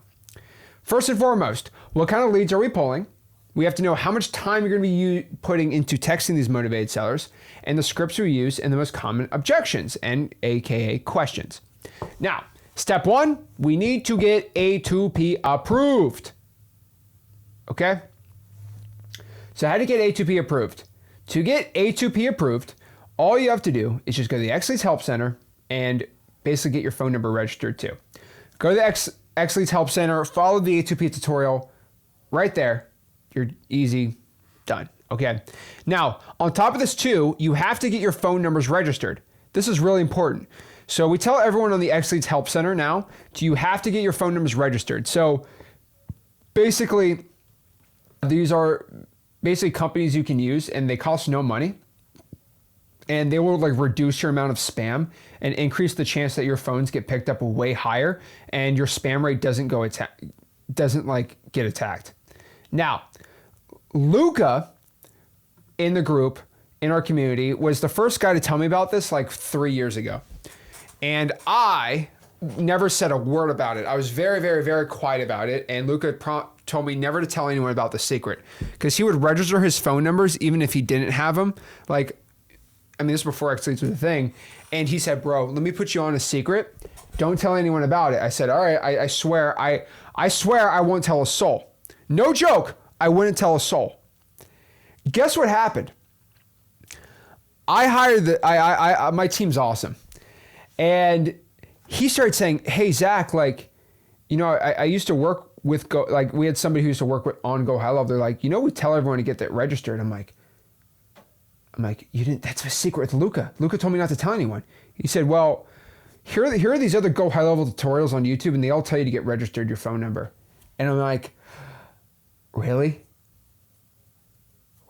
First and foremost, what kind of leads are we pulling? We have to know how much time you're going to be putting into texting these motivated sellers, and the scripts we use, and the most common objections, and AKA questions. Now, step one, we need to get A2P approved. Okay? So how to get A2P approved? To get A2P approved, all you have to do is just go to the XLeads Help Center and basically get your phone number registered too. Go to the XLeads Help Center, follow the A2P tutorial right there. You're easy, done. Okay. Now, on top of this too, you have to get your phone numbers registered. This is really important. So we tell everyone on the XLeads Help Center now, you have to get your phone numbers registered. So basically, these are basically companies you can use and they cost no money. And they will like reduce your amount of spam and increase the chance that your phones get picked up way higher and your spam rate doesn't get attacked. Now, Luca in the group, in our community, was the first guy to tell me about this like 3 years ago. And I never said a word about it. I was very, very, very quiet about it. And Luca told me never to tell anyone about the secret because he would register his phone numbers even if he didn't have them. Like, I mean, this was before XLeads was a thing. And he said, bro, let me put you on a secret. Don't tell anyone about it. I said, all right, I swear I won't tell a soul. No joke. I wouldn't tell a soul. Guess what happened? I hired my team's awesome. And he started saying, hey, Zach, like, you know, I used to work with we had somebody who used to work on Go High Level. They're like, you know, we tell everyone to get that registered. I'm like, you didn't, that's a secret with Luca. Luca told me not to tell anyone. He said, well, here are these other Go High Level tutorials on YouTube and they all tell you to get registered your phone number. And I'm like, really?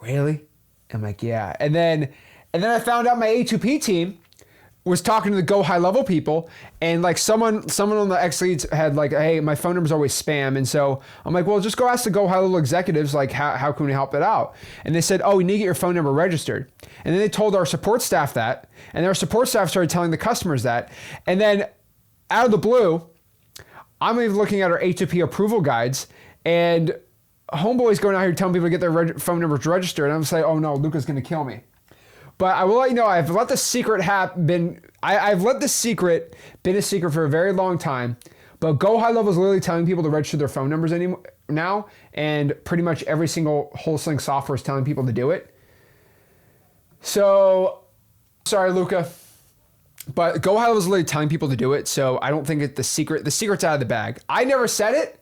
I'm like, yeah. And then I found out my A2P team was talking to the Go High Level people and like someone on the XLeads had like, hey, my phone number's always spam. And so I'm like, well, just go ask the Go High Level executives, like how can we help it out? And they said, oh, we need to get your phone number registered. And then they told our support staff that, and our support staff started telling the customers that. And then out of the blue, I'm even looking at our A2P approval guides and homeboy's going out here telling people to get their phone numbers registered. And I'm saying, oh no, Luca's going to kill me. But I will let you know, I've let the secret I've let this secret been a secret for a very long time. But Go High Level is literally telling people to register their phone numbers now, and pretty much every single wholesaling software is telling people to do it. So, sorry, Luca. But Go High Level is literally telling people to do it, so I don't think the secret's out of the bag. I never said it,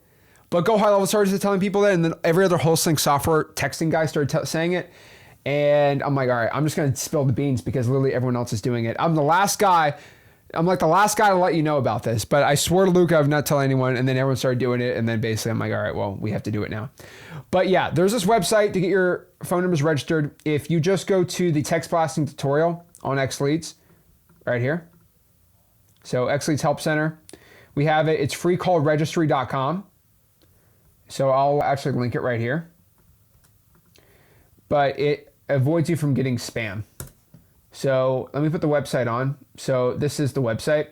but Go High Level started telling people that, and then every other wholesaling software texting guy started saying it. And I'm like, all right, I'm just going to spill the beans because literally everyone else is doing it. I'm the last guy to let you know about this, but I swore to Luca I've not tell anyone. And then everyone started doing it. And then basically I'm like, all right, well, we have to do it now. But yeah, there's this website to get your phone numbers registered. If you just go to the text blasting tutorial on XLeads right here. So XLeads Help Center, we have it. It's freecallregistry.com. So I'll actually link it right here. But it avoids you from getting spam. So let me put the website on. So this is the website,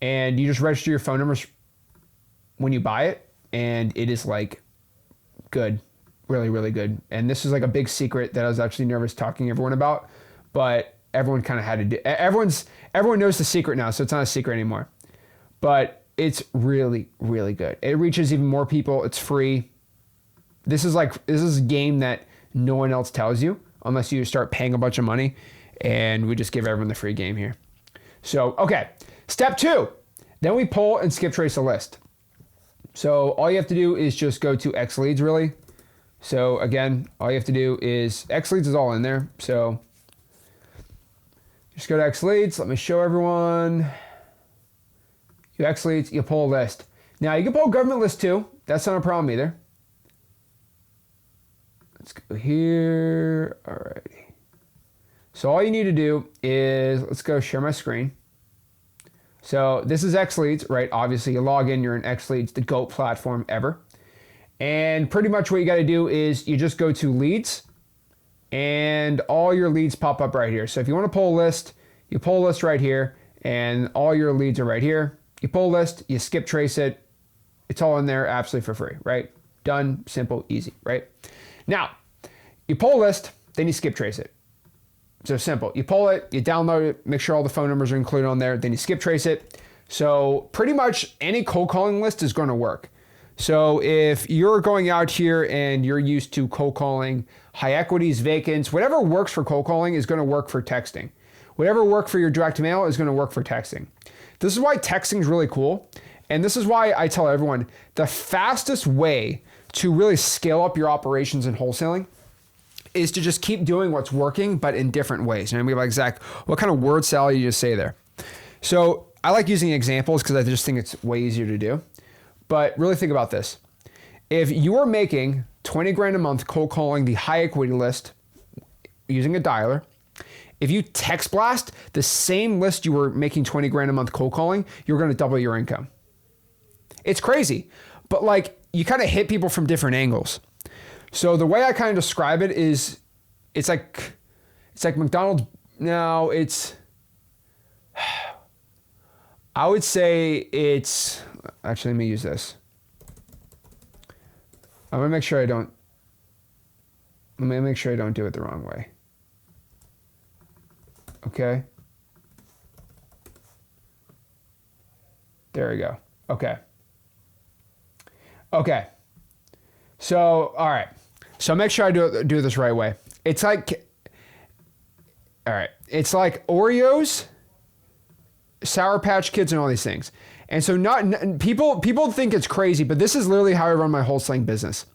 and you just register your phone numbers when you buy it, and it is like good, really, really good. And this is like a big secret that I was actually nervous talking to everyone about, but everyone kind of had to do. Everyone knows the secret now, so it's not a secret anymore. But it's really, really good. It reaches even more people. It's free. This is a game that no one else tells you unless you start paying a bunch of money, and we just give everyone the free game here. So, okay. Step 2, Then we pull and skip trace a list. So all you have to do is just go to XLeads really. So again, all you have to do is, XLeads is all in there. So just go to XLeads. Let me show everyone. You XLeads, you pull a list. Now you can pull a government list too. That's not a problem either. Let's go here. Alrighty. So all you need to do is, let's go share my screen. So this is XLeads, right? Obviously you log in, you're in XLeads, the GOAT platform ever. And pretty much what you got to do is you just go to leads and all your leads pop up right here. So if you want to pull a list, you pull a list right here and all your leads are right here. You pull a list, you skip trace it. It's all in there absolutely for free, right? Done, simple, easy, right? Now, you pull a list, then you skip trace it. So simple. You pull it, you download it, make sure all the phone numbers are included on there, then you skip trace it. So pretty much any cold calling list is going to work. So if you're going out here and you're used to cold calling high equities, vacants, whatever works for cold calling is going to work for texting. Whatever worked for your direct mail is going to work for texting. This is why texting is really cool. And this is why I tell everyone the fastest way to really scale up your operations in wholesaling is to just keep doing what's working, but in different ways. And I'm like, Zach, what kind of word salad you just say there? So I like using examples because I just think it's way easier to do. But really think about this. If you are making 20 grand a month cold calling the high equity list using a dialer, if you text blast the same list you were making 20 grand a month cold calling, you're going to double your income. It's crazy, but like you kind of hit people from different angles. So the way I kind of describe it is it's like McDonald's. No, I would say it's, actually, let me use this. I'm gonna make sure I don't do it the wrong way. Okay. There we go. Okay. Okay. So, all right. So make sure I do this right way. It's like, all right. It's like Oreos, Sour Patch Kids, and all these things. And so people think it's crazy, but this is literally how I run my wholesaling business.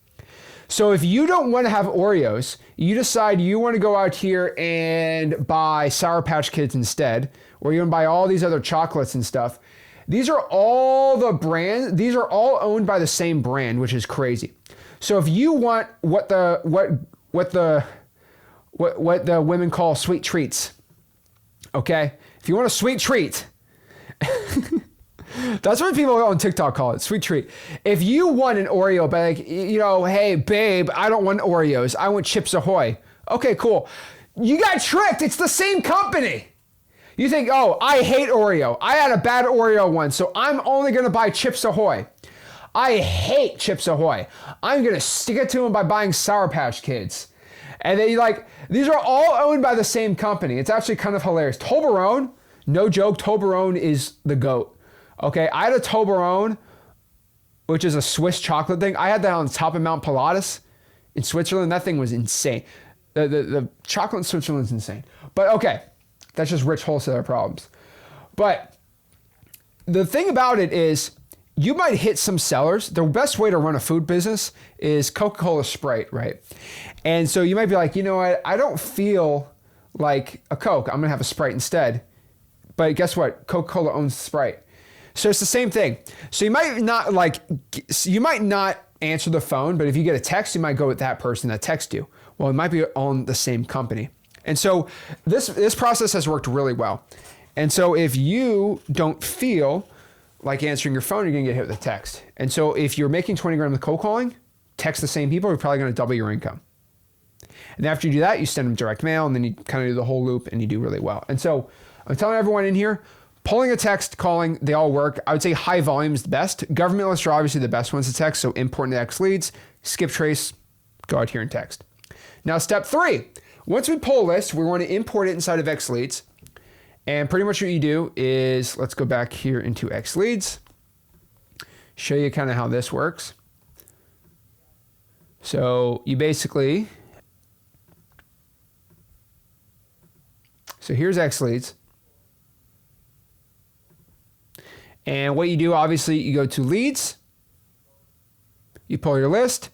So if you don't want to have Oreos, you decide you want to go out here and buy Sour Patch Kids instead, or you want to buy all these other chocolates and stuff. These are all the brands. These are all owned by the same brand, which is crazy. So if you want what the women call sweet treats, okay? If you want a sweet treat, that's what people on TikTok call it, sweet treat. If you want an Oreo, but like, you know, hey babe, I don't want Oreos, I want Chips Ahoy. Okay, cool. You got tricked. It's the same company. You think, oh, I hate Oreo. I had a bad Oreo once, so I'm only gonna buy Chips Ahoy. I hate Chips Ahoy. I'm gonna stick it to them by buying Sour Patch Kids. And they like, these are all owned by the same company. It's actually kind of hilarious. Toblerone, no joke, Toblerone is the GOAT. Okay, I had a Toblerone, which is a Swiss chocolate thing. I had that on top of Mount Pilatus in Switzerland. That thing was insane. The chocolate in Switzerland is insane. But okay, that's just rich wholesaler problems. But the thing about it is, you might hit some sellers. The best way to run a food business is Coca-Cola Sprite, right? And so you might be like, you know what? I don't feel like a Coke. I'm gonna have a Sprite instead. But guess what? Coca-Cola owns Sprite. So it's the same thing. So you might not answer the phone, but if you get a text, you might go with that person that texted you. Well, it might be on the same company. And so this process has worked really well. And so if you don't feel like answering your phone, you're gonna get hit with a text. And so if you're making 20 grand with cold calling, text the same people, you're probably gonna double your income. And after you do that, you send them direct mail, and then you kind of do the whole loop, and you do really well. And so I'm telling everyone in here, pulling a text, calling, they all work. I would say high volume is the best. Government lists are obviously the best ones to text, so import into XLeads, skip trace, go out here and text. Now, step 3, once we pull a list, we want to import it inside of XLeads. And pretty much what you do is, let's go back here into XLeads, show you kind of how this works. So you basically, so here's XLeads. And what you do, obviously, you go to leads, you pull your list,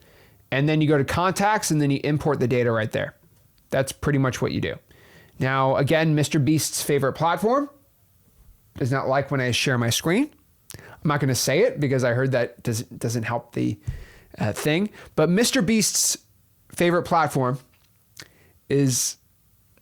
and then you go to contacts, and then you import the data right there. That's pretty much what you do. Now, again, Mr. Beast's favorite platform does not like when I share my screen. I'm not going to say it because I heard that doesn't help the thing. But Mr. Beast's favorite platform is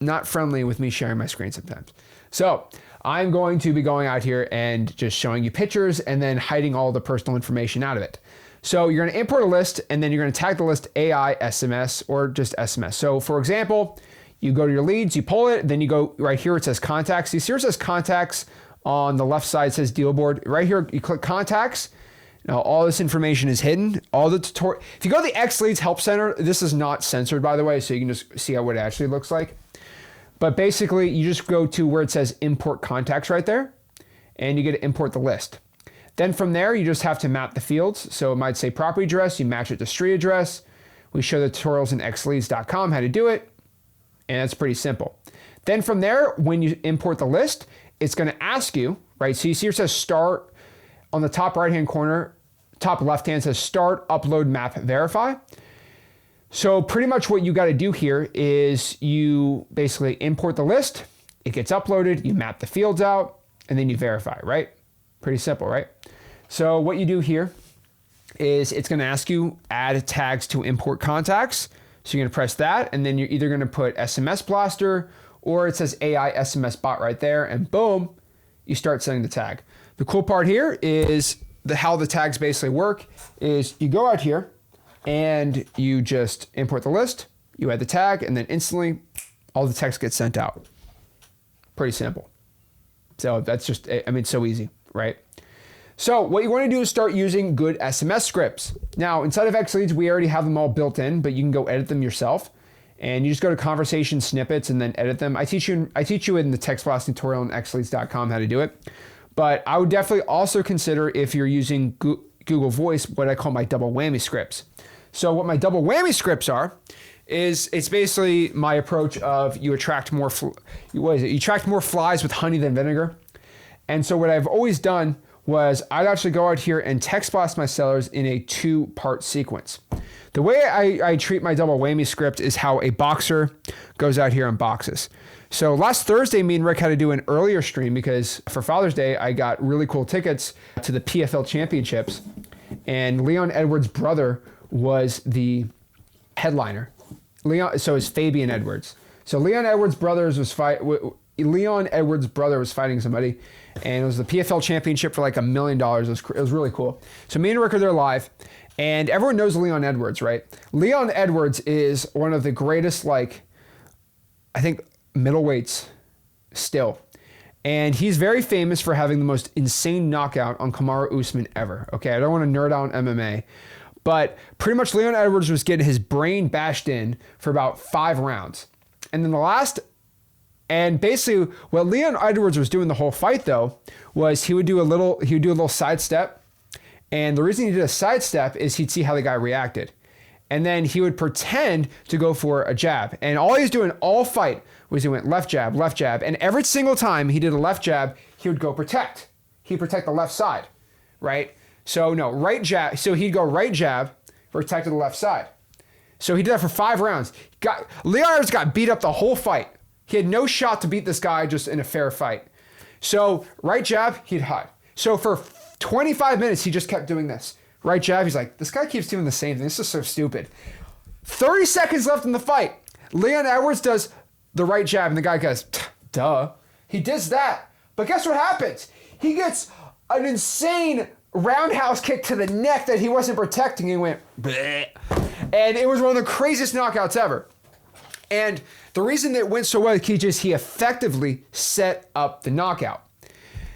not friendly with me sharing my screen sometimes. So I'm going to be going out here and just showing you pictures and then hiding all the personal information out of it. So you're going to import a list, and then you're going to tag the list AI, SMS, or just SMS. So for example, you go to your leads, you pull it, then you go right here, it says contacts. You see where it says contacts on the left side, says deal board. Right here, you click contacts. Now all this information is hidden. All the tutorial. If you go to the XLeads Help Center, this is not censored, by the way, so you can just see what it actually looks like. But basically, you just go to where it says import contacts right there, and you get to import the list. Then from there, you just have to map the fields. So it might say property address, you match it to street address. We show the tutorials in XLeads.com how to do it, and it's pretty simple. Then from there, when you import the list, it's going to ask you, right? So you see here it says start on the top right-hand corner, top left-hand says start, upload, map, verify. So pretty much what you got to do here is you basically import the list, it gets uploaded, you map the fields out, and then you verify, right? Pretty simple, right? So what you do here is it's going to ask you add tags to import contacts. So you're going to press that, and then you're either going to put SMS blaster, or it says AI SMS bot right there, and boom, you start setting the tag. The cool part here is how the tags basically work is you go out here and you just import the list, you add the tag, and then instantly all the text gets sent out. Pretty simple. So that's just, I mean, it's so easy, right? So what you want to do is start using good SMS scripts. Now, inside of XLeads, we already have them all built in, but you can go edit them yourself. And you just go to conversation snippets and then edit them. I teach you in the text blasting tutorial on XLeads.com how to do it. But I would definitely also consider, if you're using Google Voice, what I call my double whammy scripts. So what my double whammy scripts are is it's basically my approach of you attract more you attract more flies with honey than vinegar. And so what I've always done was I'd actually go out here and text blast my sellers in a 2-part sequence. The way I treat my double whammy script is how a boxer goes out here and boxes. So last Thursday, me and Rick had to do an earlier stream because for Father's Day, I got really cool tickets to the PFL championships, and Leon Edwards' brother was the headliner. So it's Fabian Edwards. So Leon Edwards' brother was fighting somebody, and it was the PFL championship for like $1 million. It was really cool. So me and Rick are there live, and everyone knows Leon Edwards, right? Leon Edwards is one of the greatest, I think, middleweights still. And he's very famous for having the most insane knockout on Kamaru Usman ever. Okay, I don't want to nerd out on MMA, but pretty much Leon Edwards was getting his brain bashed in for about 5 rounds. And then and basically what Leon Edwards was doing the whole fight though, was he would do a little sidestep. And the reason he did a sidestep is he'd see how the guy reacted. And then he would pretend to go for a jab. And all he was doing all fight was he went left jab. And every single time he did a left jab, he would go protect. He'd protect the left side, right? So no, right jab. So he'd go right jab, protect to the left side. So he did that for 5 rounds. Leon Edwards got beat up the whole fight. He had no shot to beat this guy just in a fair fight. So right jab, he'd hide. So for 25 minutes, he just kept doing this. Right jab, he's like, this guy keeps doing the same thing. This is so stupid. 30 seconds left in the fight. Leon Edwards does the right jab, and the guy goes, duh. He does that. But guess what happens? He gets an insane roundhouse kick to the neck that he wasn't protecting. He went, bleh. And it was one of the craziest knockouts ever. And the reason that it went so well, he effectively set up the knockout.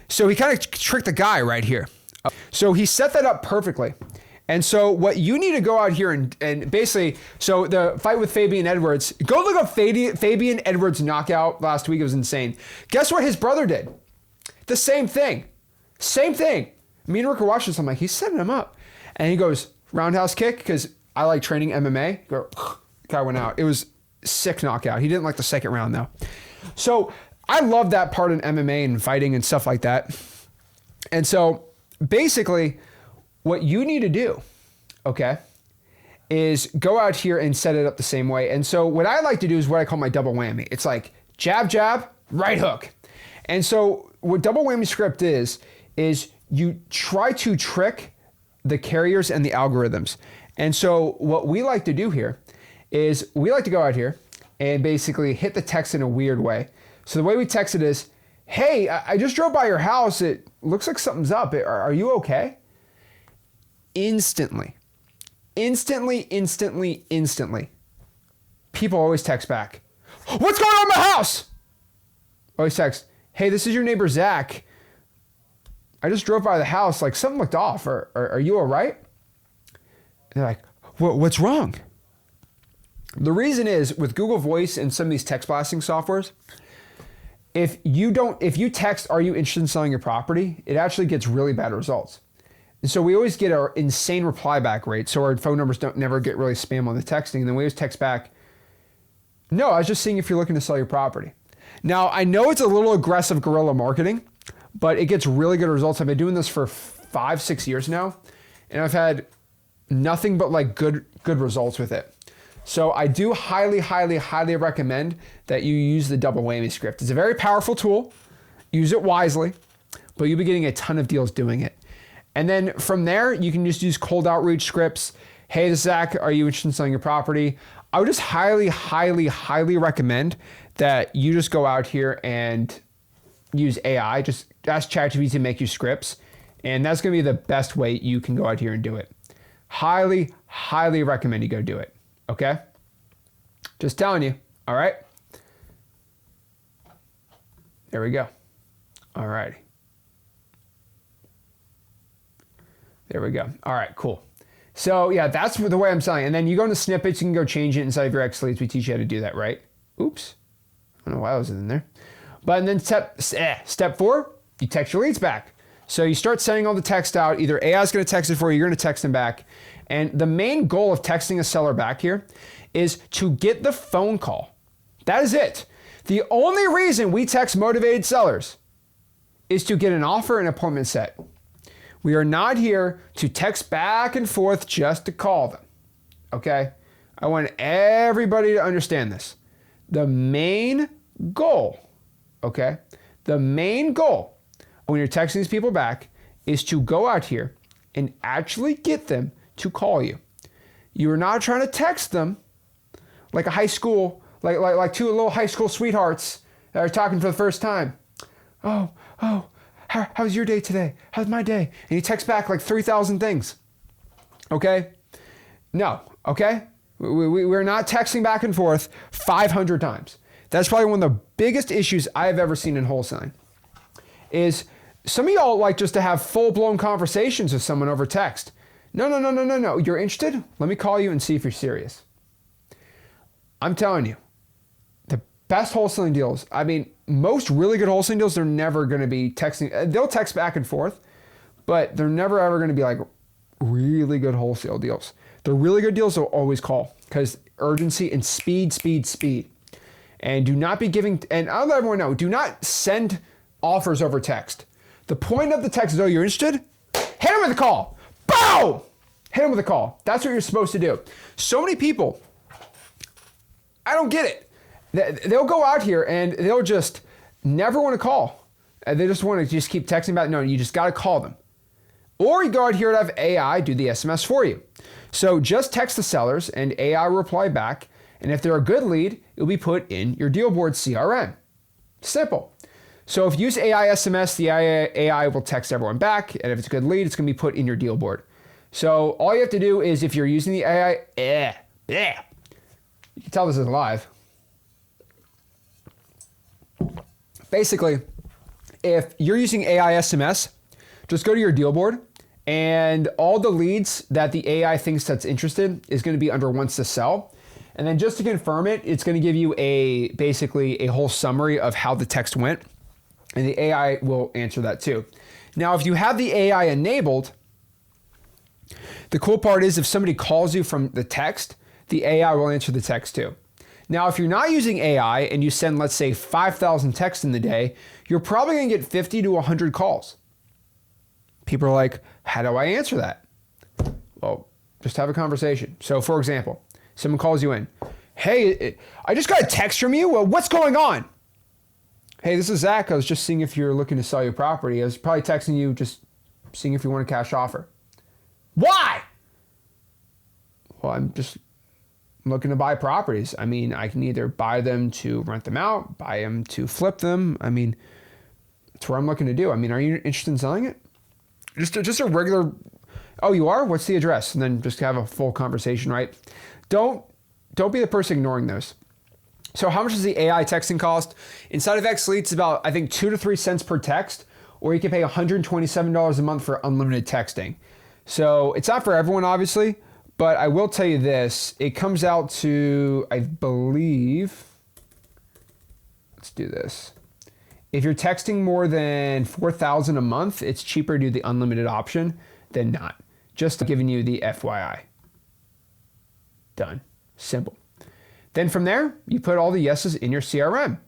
So he kind of tricked the guy right here. So he set that up perfectly. And so what you need to go out here and basically, so the fight with Fabian Edwards, go look up Fabian Edwards knockout last week. It was insane. Guess what his brother did? The same thing. Same thing. Me and Rick were watching this. I'm like, he's setting him up. And he goes, roundhouse kick, because I like training MMA. Guy went out. It was sick knockout. He didn't like the second round though. So I love that part in MMA and fighting and stuff like that. And so basically what you need to do, okay, is go out here and set it up the same way. And so what I like to do is what I call my double whammy. It's like jab, jab, right hook. And so what double whammy script is you try to trick the carriers and the algorithms. And so what we like to do here is we like to go out here and basically hit the text in a weird way. So the way we text it is, hey, I just drove by your house. It looks like something's up. Are you okay? Instantly. People always text back, what's going on in my house? Always text, hey, this is your neighbor, Zach. I just drove by the house, like something looked off. Are you all right? And they're like, what's wrong? The reason is with Google Voice and some of these text blasting softwares, if you text, are you interested in selling your property? It actually gets really bad results. And so we always get our insane reply back rate. So our phone numbers never get really spam on the texting. And then we always text back, no, I was just seeing if you're looking to sell your property. Now, I know it's a little aggressive guerrilla marketing, but it gets really good results. I've been doing this for 5-6 years now, and I've had nothing but like good results with it. So I do highly recommend that you use the double whammy script. It's a very powerful tool. Use it wisely, but you'll be getting a ton of deals doing it. And then from there, you can just use cold outreach scripts. Hey, this is Zach, are you interested in selling your property? I would just highly recommend that you just go out here and use AI. Just ask ChatGPT to make you scripts. And that's going to be the best way you can go out here and do it. Highly recommend you go do it. Okay? Just telling you. All right? There we go. All righty. There we go. All right, cool. So yeah, that's the way I'm selling. And then you go into snippets, you can go change it inside of your XLeads. We teach you how to do that, right? Oops. I don't know why I was in there. But and then step 4, you text your leads back. So you start sending all the text out. Either AI is going to text it for you, you're going to text them back. And the main goal of texting a seller back here is to get the phone call. That is it. The only reason we text motivated sellers is to get an offer and appointment set. We are not here to text back and forth just to call them, okay? I want everybody to understand this. The main goal, okay? The main goal when you're texting these people back is to go out here and actually get them to call you. You're not trying to text them like a high school, like two little high school sweethearts that are talking for the first time. Oh, how's your day today? How's my day? And you text back like 3,000 things. Okay? No, okay? We're not texting back and forth 500 times. That's probably one of the biggest issues I've ever seen in wholesaling. Is some of y'all like just to have full-blown conversations with someone over text. No. You're interested? Let me call you and see if you're serious. I'm telling you, the best wholesaling deals, I mean, most really good wholesaling deals, they're never going to be texting. They'll text back and forth, but they're never ever going to be like really good wholesale deals. The really good deals will always call because urgency and speed. And do not be giving, and I'll let everyone know, do not send offers over text. The point of the text is, oh, you're interested? Hit them with a call. Boom! Hit them with a call. That's what you're supposed to do. So many people, I don't get it. They'll go out here and they'll just never want to call. They just want to just keep texting about, no, you just got to call them. Or you go out here and have AI do the SMS for you. So just text the sellers and AI will reply back. And if they're a good lead, it'll be put in your deal board CRM. Simple. So if you use AI SMS, the AI will text everyone back. And if it's a good lead, it's going to be put in your deal board. So all you have to do is if you're using the AI, you can tell this is live. Basically, if you're using AI SMS, just go to your deal board and all the leads that the AI thinks that's interested is going to be under wants to sell. And then just to confirm it, it's going to give you basically a whole summary of how the text went. And the AI will answer that too. Now, if you have the AI enabled, the cool part is if somebody calls you from the text, the AI will answer the text too. Now, if you're not using AI and you send, let's say, 5,000 texts in the day, you're probably going to get 50 to 100 calls. People are like, how do I answer that? Well, just have a conversation. So for example, someone calls you in. Hey, I just got a text from you. Well, what's going on? Hey, this is Zach. I was just seeing if you're looking to sell your property. I was probably texting you just seeing if you want a cash offer. Why? Well, I'm just looking to buy properties. I mean, I can either buy them to rent them out, buy them to flip them. I mean, that's what I'm looking to do. I mean, are you interested in selling it? Just a regular, oh, you are? What's the address? And then just have a full conversation, right? Don't be the person ignoring those. So how much does the AI texting cost? Inside of XLeads, it's about, I think, 2 to 3 cents per text, or you can pay $127 a month for unlimited texting. So it's not for everyone, obviously, but I will tell you this. It comes out to, I believe, let's do this. If you're texting more than 4,000 a month, it's cheaper to do the unlimited option than not. Just giving you the FYI. Done. Simple. Then from there, you put all the yeses in your CRM.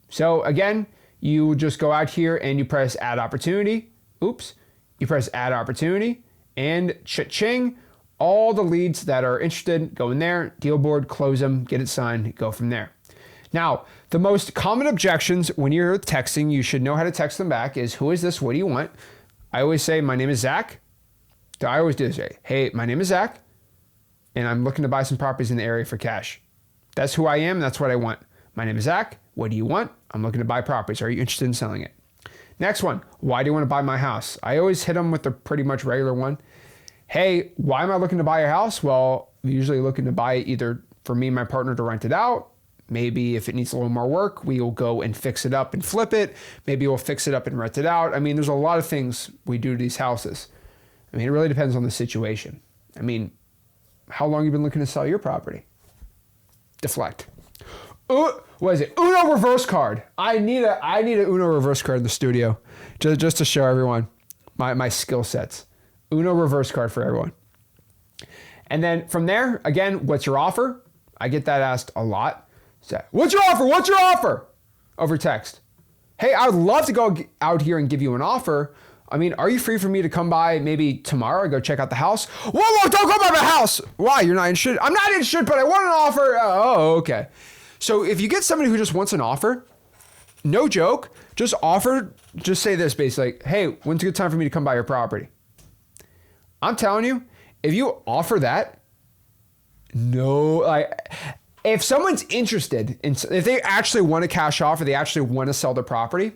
So again, you just go out here and you press add opportunity. Oops. You press add opportunity and cha-ching. All the leads that are interested go in there, deal board, close them, get it signed, go from there. Now, the most common objections when you're texting, you should know how to text them back is, who is this? What do you want? I always say, my name is Zach. I always do this. Hey, my name is Zach, and I'm looking to buy some properties in the area for cash. That's who I am. That's what I want. My name is Zach. What do you want? I'm looking to buy properties. Are you interested in selling it? Next one. Why do you want to buy my house? I always hit them with the pretty much regular one. Hey, why am I looking to buy your house? Well, I'm usually looking to buy it either for me and my partner to rent it out. Maybe if it needs a little more work, we will go and fix it up and flip it. Maybe we'll fix it up and rent it out. I mean, there's a lot of things we do to these houses. I mean, it really depends on the situation. I mean, how long have you been looking to sell your property? Deflect. What is it? Uno reverse card. I need a Uno reverse card in the studio, just to show everyone my skill sets. Uno reverse card for everyone. And then from there, again, what's your offer? I get that asked a lot. So, what's your offer? What's your offer? Over text. Hey, I would love to go out here and give you an offer. I mean, are you free for me to come by maybe tomorrow and go check out the house? Whoa, don't go by my house. Why? You're not interested? I'm not interested, but I want an offer. Oh, okay. So if you get somebody who just wants an offer, no joke, just say this basically, like, hey, when's a good time for me to come by your property? I'm telling you, if you offer that, if someone's interested if they actually want a cash offer, they actually want to sell their property,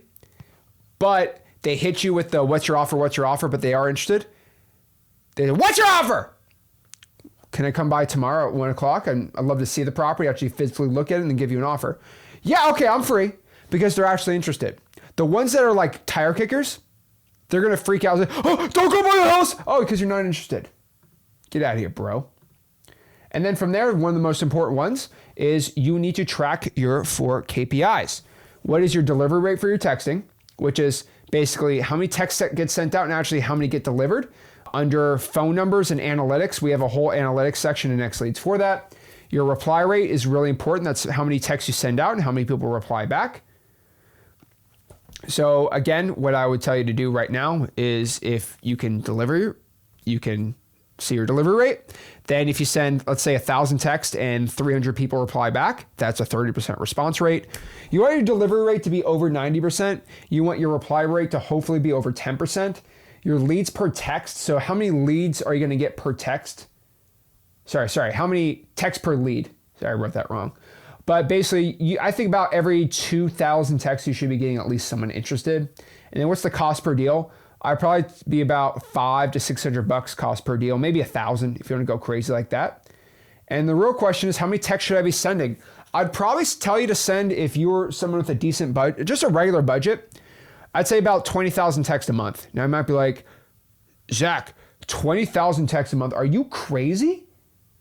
but they hit you with the what's your offer, but they are interested. They say, what's your offer? Can I come by tomorrow at 1 o'clock? I'd love to see the property, actually physically look at it and then give you an offer. Yeah, okay, I'm free, because they're actually interested. The ones that are like tire kickers, they're going to freak out and say, oh, don't go by the house. Oh, because you're not interested. Get out of here, bro. And then from there, one of the most important ones is you need to track your 4 KPIs. What is your delivery rate for your texting, which is basically how many texts that get sent out and actually how many get delivered. Under phone numbers and analytics, we have a whole analytics section in XLeads for that. Your reply rate is really important. That's how many texts you send out and how many people reply back. So again, what I would tell you to do right now is if you can deliver, you can see your delivery rate. Then if you send, let's say 1,000 texts and 300 people reply back, that's a 30% response rate. You want your delivery rate to be over 90%. You want your reply rate to hopefully be over 10%. Your leads per text. So how many leads are you going to get per text? Sorry. How many texts per lead? Sorry, I wrote that wrong. But basically, I think about every 2,000 texts, you should be getting at least someone interested. And then what's the cost per deal? I'd probably be about $500 to $600 cost per deal, maybe 1,000 if you want to go crazy like that. And the real question is, how many texts should I be sending? I'd probably tell you to send, if you're someone with a decent budget, just a regular budget, I'd say about 20,000 texts a month. Now I might be like, Zach, 20,000 texts a month. Are you crazy?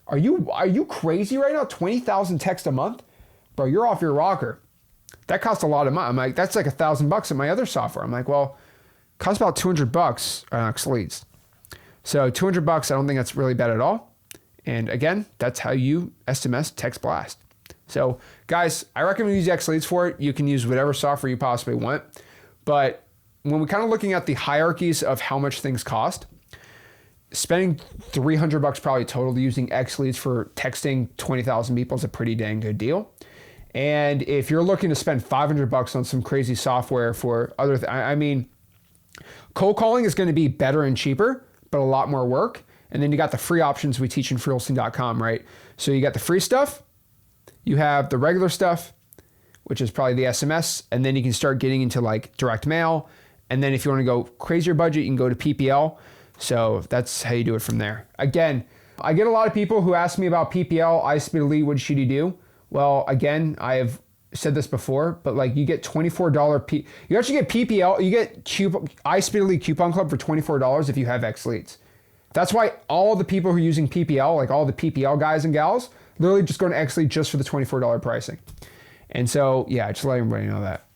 Are you crazy right now? 20,000 texts a month? Bro, you're off your rocker. That costs a lot of money. I'm like, that's like $1,000 in my other software. I'm like, well, it costs about $200 on XLeads. So $200, I don't think that's really bad at all. And again, that's how you SMS text blast. So guys, I recommend use XLeads for it. You can use whatever software you possibly want, but when we're kind of looking at the hierarchies of how much things cost, spending $300 probably total using XLeads for texting 20,000 people is a pretty dang good deal. And if you're looking to spend $500 on some crazy software for other, I mean, cold calling is going to be better and cheaper, but a lot more work. And then you got the free options we teach in freelisting.com, right? So you got the free stuff, you have the regular stuff, which is probably the SMS, and then you can start getting into like direct mail. And then if you want to go crazier budget, you can go to PPL. So that's how you do it from there. Again, I get a lot of people who ask me about PPL, iSpeedily, what should you do? Well, again, I have said this before, but like you get $24, you actually get PPL, you get iSpeedily coupon club for $24 if you have XLeads. That's why all the people who are using PPL, like all the PPL guys and gals, literally just go to XLeads just for the $24 pricing. And so, yeah, just let everybody know that.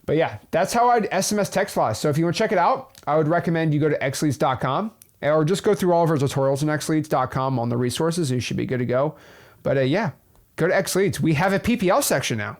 But yeah, that's how I'd SMS text flash. So if you want to check it out, I would recommend you go to XLeads.com or just go through all of our tutorials on XLeads.com on the resources. You should be good to go. But yeah, go to XLeads. We have a PPL section now.